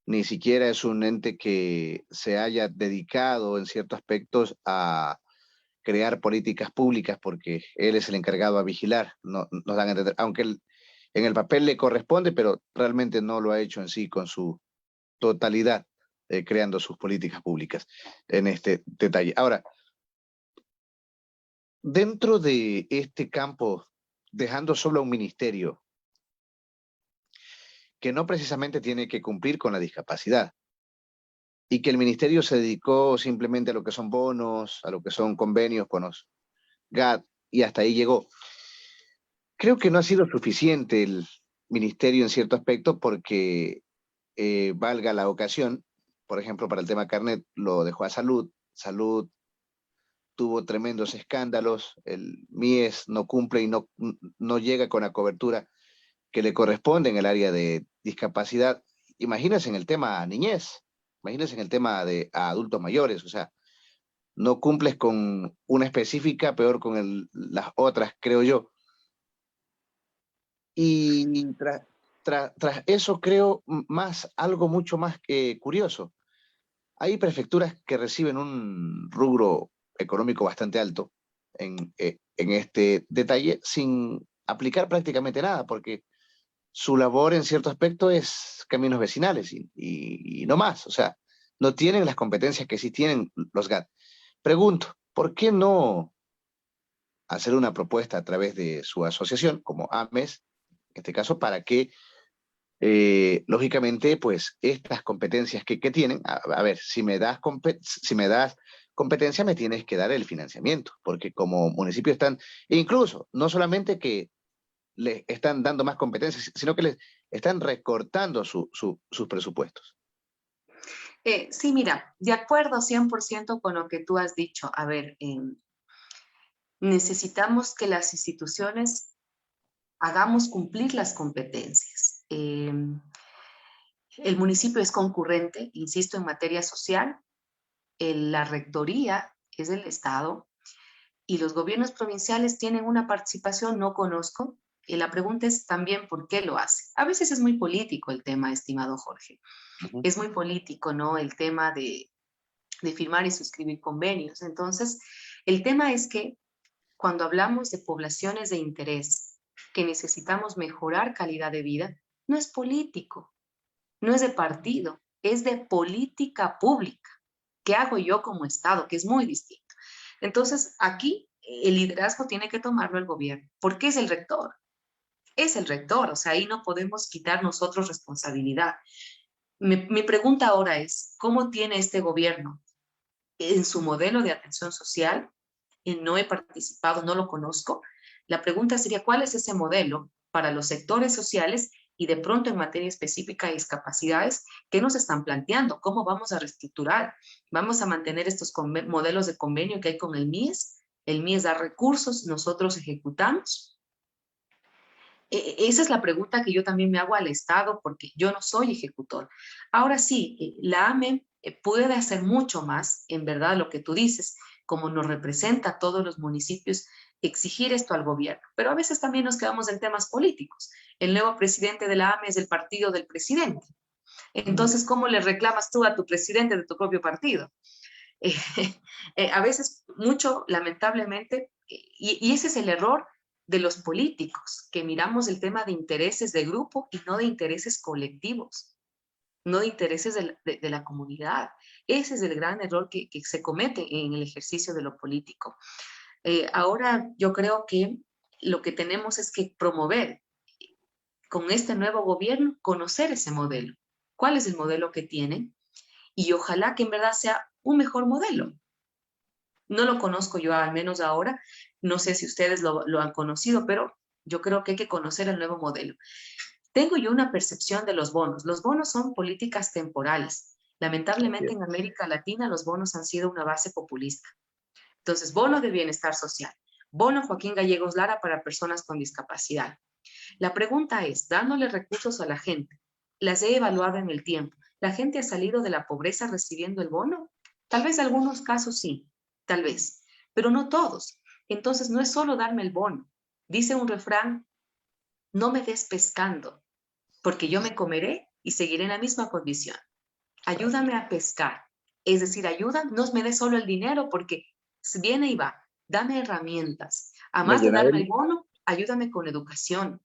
A: ni siquiera es un ente que se haya dedicado en ciertos aspectos a crear políticas públicas porque él es el encargado a vigilar, nos dan a entender, aunque en el papel le corresponde, pero realmente no lo ha hecho en sí con su totalidad, creando sus políticas públicas en este detalle. Ahora, dentro de este campo, dejando solo a un ministerio que no precisamente tiene que cumplir con la discapacidad y que el ministerio se dedicó simplemente a lo que son bonos, a lo que son convenios con los GAT y hasta ahí llegó. Creo que no ha sido suficiente el ministerio en cierto aspecto porque valga la ocasión, por ejemplo, para el tema carnet lo dejó a salud, salud tuvo tremendos escándalos, el MIES no cumple y no llega con la cobertura que le corresponde en el área de discapacidad. Imagínense en el tema niñez, imagínense en el tema de adultos mayores, o sea, no cumples con una específica, peor con las otras, creo yo. Y tras eso creo algo mucho más curioso. Hay prefecturas que reciben un rubro económico bastante alto en este detalle sin aplicar prácticamente nada, porque su labor en cierto aspecto es caminos vecinales y no más. O sea, no tienen las competencias que sí tienen los GAT. Pregunto, ¿por qué no hacer una propuesta a través de su asociación, como AMES, en este caso, para que lógicamente, pues estas competencias que tienen, a ver, si me das competencia, me tienes que dar el financiamiento, porque como municipio están, e incluso, no solamente que le están dando más competencias, sino que les están recortando sus presupuestos.
B: Sí, mira, de acuerdo 100% con lo que tú has dicho. A ver, necesitamos que las instituciones hagamos cumplir las competencias. El municipio es concurrente, insisto, en materia social. La rectoría es del Estado y los gobiernos provinciales tienen una participación, no conozco. Y la pregunta es también por qué lo hace. A veces es muy político el tema, estimado Jorge. Es muy político, ¿no? El tema de firmar y suscribir convenios. Entonces, el tema es que cuando hablamos de poblaciones de interés, que necesitamos mejorar calidad de vida, no es político, no es de partido, es de política pública. ¿Qué hago yo como Estado? Que es muy distinto. Entonces, aquí el liderazgo tiene que tomarlo el gobierno, porque es el rector. Es el rector, o sea, ahí no podemos quitar nosotros responsabilidad. Mi pregunta ahora es, ¿cómo tiene este gobierno en su modelo de atención social? No he participado, no lo conozco. La pregunta sería, ¿cuál es ese modelo para los sectores sociales y de pronto en materia específica de discapacidades? ¿Qué nos están planteando? ¿Cómo vamos a reestructurar? ¿Vamos a mantener estos modelos de convenio que hay con el MIES? El MIES da recursos, nosotros ejecutamos. Esa es la pregunta que yo también me hago al Estado, porque yo no soy ejecutor. Ahora sí, la AME puede hacer mucho más, en verdad, lo que tú dices, como nos representa a todos los municipios, exigir esto al gobierno. Pero a veces también nos quedamos en temas políticos. El nuevo presidente de la AME es del partido del presidente. Entonces, ¿cómo le reclamas tú a tu presidente de tu propio partido? A veces, mucho, lamentablemente, y ese es el error de los políticos, que miramos el tema de intereses de grupo y no de intereses colectivos, no de intereses de la comunidad. Ese es el gran error que se comete en el ejercicio de lo político. Ahora yo creo que lo que tenemos es que promover con este nuevo gobierno, conocer ese modelo. ¿Cuál es el modelo que tienen? Y ojalá que en verdad sea un mejor modelo. No lo conozco yo, al menos ahora. No sé si ustedes lo han conocido, pero yo creo que hay que conocer el nuevo modelo. Tengo yo una percepción de los bonos. Los bonos son políticas temporales. Lamentablemente en América Latina los bonos han sido una base populista. Entonces, bono de bienestar social, bono Joaquín Gallegos Lara para personas con discapacidad. La pregunta es, dándole recursos a la gente, las he evaluado en el tiempo. ¿La gente ha salido de la pobreza recibiendo el bono? Tal vez en algunos casos sí, tal vez, pero no todos. Entonces no es solo darme el bono. Dice un refrán, no me des pescando, porque yo me comeré y seguiré en la misma condición. Ayúdame a pescar. Es decir, ayuda, no me des solo el dinero porque viene y va. Dame herramientas. Además de darme el bono, ayúdame con educación.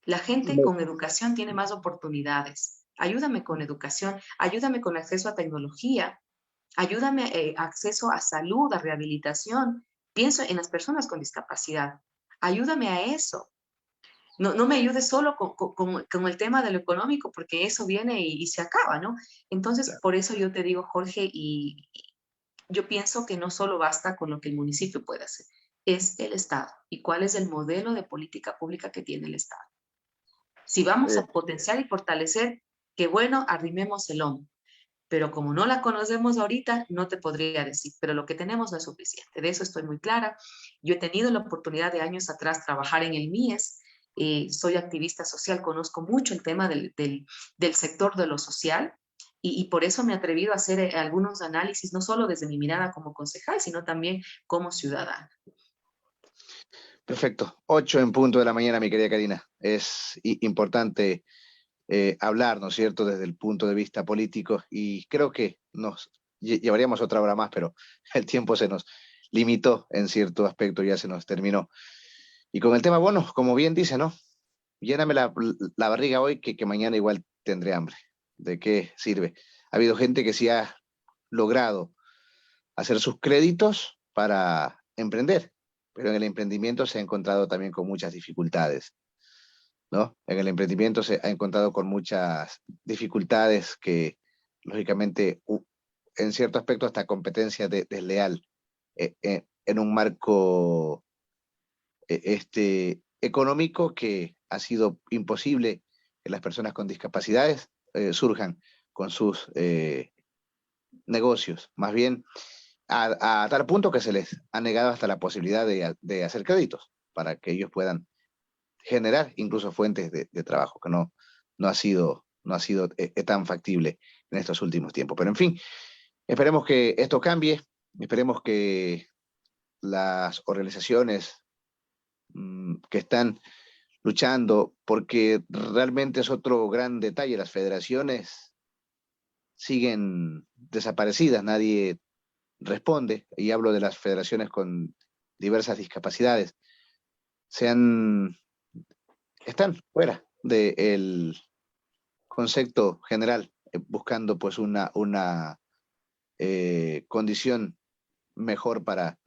B: La gente con educación tiene más oportunidades. Ayúdame con educación, ayúdame con acceso a tecnología, ayúdame acceso a salud, a rehabilitación. Pienso en las personas con discapacidad. Ayúdame a eso. No me ayudes solo con el tema de lo económico, porque eso viene y se acaba, ¿no? Entonces, por eso yo te digo, Jorge, y yo pienso que no solo basta con lo que el municipio puede hacer, es el Estado. ¿Y cuál es el modelo de política pública que tiene el Estado? Si vamos a potenciar y fortalecer, qué bueno, arrimemos el hombro. Pero como no la conocemos ahorita, no te podría decir, pero lo que tenemos no es suficiente. De eso estoy muy clara. Yo he tenido la oportunidad de años atrás trabajar en el MIES, soy activista social, conozco mucho el tema del sector de lo social y por eso me he atrevido a hacer algunos análisis, no solo desde mi mirada como concejal, sino también como ciudadana.
A: Perfecto. 8 en punto de la mañana, mi querida Karina. Es importante hablar, ¿no es cierto?, desde el punto de vista político y creo que nos llevaríamos otra hora más, pero el tiempo se nos limitó en cierto aspecto, ya se nos terminó. Y con el tema bonos, como bien dice, ¿no? Lléname la barriga hoy que mañana igual tendré hambre. ¿De qué sirve? Ha habido gente que sí ha logrado hacer sus créditos para emprender, pero en el emprendimiento se ha encontrado también con muchas dificultades, ¿no? En el emprendimiento se ha encontrado con muchas dificultades que, lógicamente, en cierto aspecto hasta competencia desleal en un marco económico que ha sido imposible que las personas con discapacidades surjan con sus negocios. Más bien, a tal punto que se les ha negado hasta la posibilidad de hacer créditos para que ellos puedan generar incluso fuentes de trabajo, que no ha sido tan factible en estos últimos tiempos. Pero en fin, esperemos que esto cambie, esperemos que las organizaciones que están luchando, porque realmente es otro gran detalle, las federaciones siguen desaparecidas, nadie responde, y hablo de las federaciones con diversas discapacidades, están fuera del concepto general, buscando pues una condición mejor para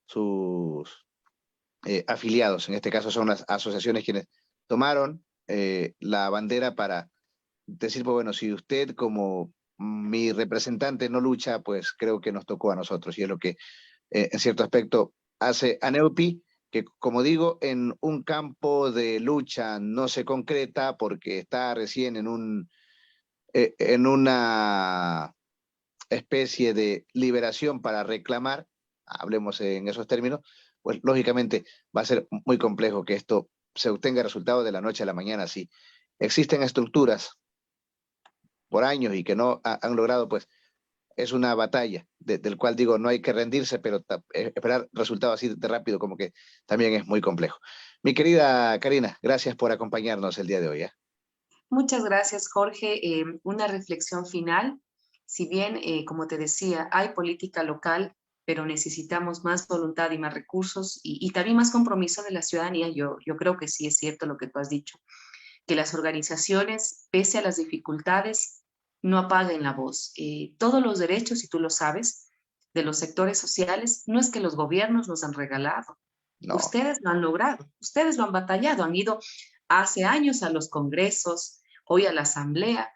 A: sus afiliados. En este caso son las asociaciones quienes tomaron la bandera para decir, pues bueno, si usted como mi representante no lucha, pues creo que nos tocó a nosotros. Y es lo que en cierto aspecto hace ANEUPI, que como digo, en un campo de lucha no se concreta porque está recién en una especie de liberación para reclamar hablemos en esos términos, pues lógicamente va a ser muy complejo que esto se obtenga resultados de la noche a la mañana. Si existen estructuras por años y que no han logrado, pues es una batalla del cual digo, no hay que rendirse, pero esperar resultados así de rápido como que también es muy complejo. Mi querida Karina, gracias por acompañarnos el día de hoy.
B: Muchas gracias, Jorge. Una reflexión final. Si bien, como te decía, hay política local, pero necesitamos más voluntad y más recursos y también más compromiso de la ciudadanía, yo creo que sí es cierto lo que tú has dicho, que las organizaciones, pese a las dificultades, no apaguen la voz. Todos los derechos, y tú lo sabes, de los sectores sociales, no es que los gobiernos nos han regalado.
A: No,
B: Ustedes lo han logrado, ustedes lo han batallado, han ido hace años a los congresos, hoy a la asamblea.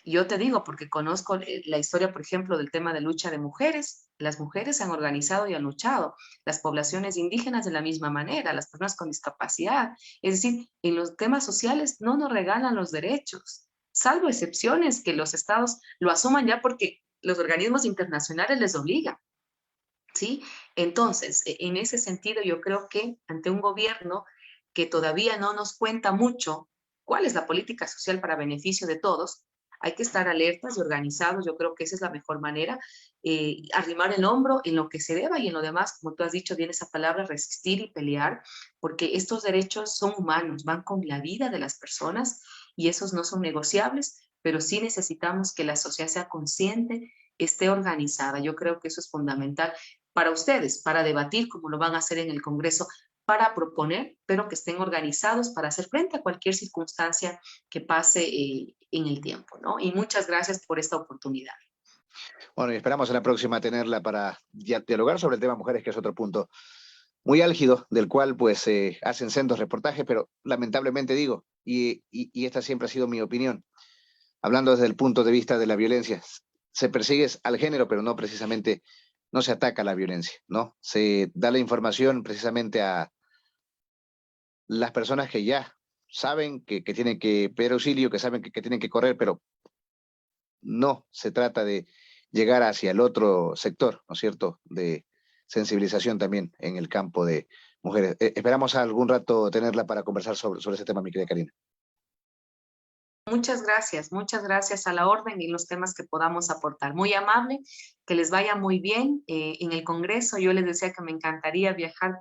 B: Yo te digo, porque conozco la historia, por ejemplo, del tema de lucha de mujeres. Las mujeres se han organizado y han luchado, las poblaciones indígenas de la misma manera, las personas con discapacidad. Es decir, en los temas sociales no nos regalan los derechos, salvo excepciones que los estados lo asuman ya porque los organismos internacionales les obligan. ¿Sí? Entonces, en ese sentido, yo creo que ante un gobierno que todavía no nos cuenta mucho cuál es la política social para beneficio de todos, hay que estar alertas y organizados. Yo creo que esa es la mejor manera, arrimar el hombro en lo que se deba y en lo demás, como tú has dicho, viene esa palabra, resistir y pelear, porque estos derechos son humanos, van con la vida de las personas y esos no son negociables, pero sí necesitamos que la sociedad sea consciente, esté organizada. Yo creo que eso es fundamental para ustedes, para debatir como lo van a hacer en el Congreso, para proponer, pero que estén organizados para hacer frente a cualquier circunstancia que pase en el tiempo, ¿no? Y muchas gracias por esta oportunidad.
A: bueno, y esperamos en la próxima tenerla para dialogar sobre el tema mujeres, que es otro punto muy álgido, del cual pues hacen sendos reportajes, pero lamentablemente digo, y esta siempre ha sido mi opinión, hablando desde el punto de vista de la violencia, se persigue al género, pero no precisamente, no se ataca la violencia, ¿no? Se da la información precisamente a las personas que ya saben que tienen que pedir auxilio, que saben que tienen que correr, pero no se trata de llegar hacia el otro sector, ¿no es cierto?, de sensibilización también en el campo de mujeres. Esperamos algún rato tenerla para conversar sobre ese tema, mi querida Karina.
B: Muchas gracias a la orden y los temas que podamos aportar. Muy amable, que les vaya muy bien en el Congreso. Yo les decía que me encantaría viajar.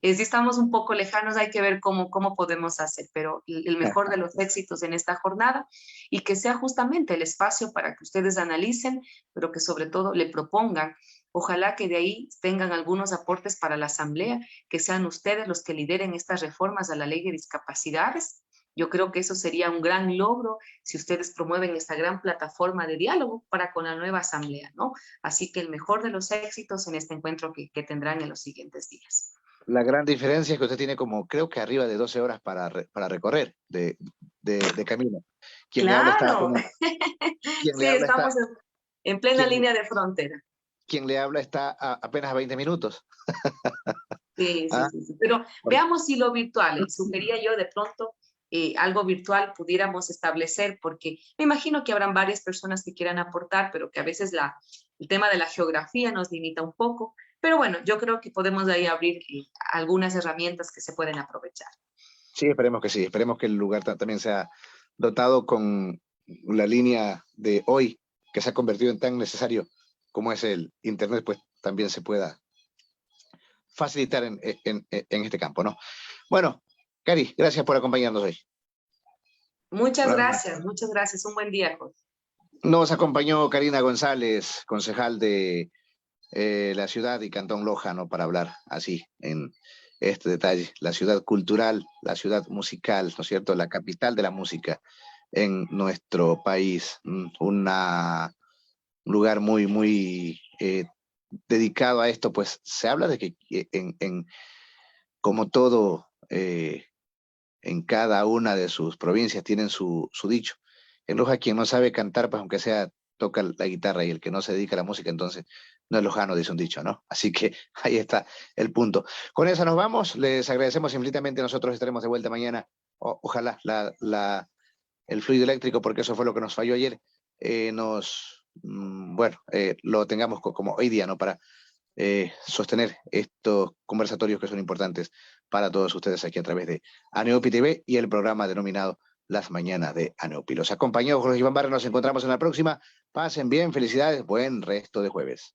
B: Si estamos un poco lejanos, hay que ver cómo podemos hacer, pero el mejor de los éxitos en esta jornada y que sea justamente el espacio para que ustedes analicen, pero que sobre todo le propongan. Ojalá que de ahí tengan algunos aportes para la Asamblea, que sean ustedes los que lideren estas reformas a la ley de discapacidades. Yo creo que eso sería un gran logro si ustedes promueven esta gran plataforma de diálogo para con la nueva asamblea, ¿no? Así que el mejor de los éxitos en este encuentro que tendrán en los siguientes días.
A: La gran diferencia es que usted tiene como, creo que arriba de 12 horas para recorrer de camino. Quien le habla está
B: Claro,
A: apenas, quien
B: sí,
A: le habla está,
B: estamos en plena
A: quien,
B: línea de frontera.
A: quien le habla está apenas a 20 minutos.
B: Sí, sí,
A: ¿Ah?
B: sí, sí. Pero veamos si lo virtual, sugería yo de pronto algo virtual pudiéramos establecer, porque me imagino que habrán varias personas que quieran aportar, pero que a veces el tema de la geografía nos limita un poco. Pero bueno, yo creo que podemos de ahí abrir algunas herramientas que se pueden aprovechar.
A: Sí, esperemos que el lugar también sea dotado con la línea de hoy, que se ha convertido en tan necesario como es el Internet, pues también se pueda facilitar en este campo, ¿no? Bueno, Cari, gracias por acompañarnos hoy.
B: Muchas
A: Una vez más.
B: gracias, muchas gracias. Un buen día, Jorge.
A: Nos acompañó Karina González, concejal de la ciudad y Cantón Loja, ¿no? Para hablar así en este detalle, la ciudad cultural, la ciudad musical, ¿no es cierto? La capital de la música en nuestro país, un lugar muy dedicado a esto, pues se habla de que como todo, en cada una de sus provincias tienen su dicho. En Loja, quien no sabe cantar, pues aunque sea toca la guitarra, y el que no se dedica a la música, entonces no es lojano, dice un dicho, ¿no? Así que ahí está el punto. Con eso nos vamos, les agradecemos infinitamente, nosotros estaremos de vuelta mañana, ojalá el fluido eléctrico, porque eso fue lo que nos falló ayer, bueno, lo tengamos como hoy día, ¿no? Para sostener estos conversatorios que son importantes para todos ustedes aquí a través de ANEOPI TV y el programa denominado Las Mañanas de ANEOPI. Los acompañó Jorge Iván Barra, nos encontramos en la próxima. Pasen bien, felicidades, buen resto de jueves.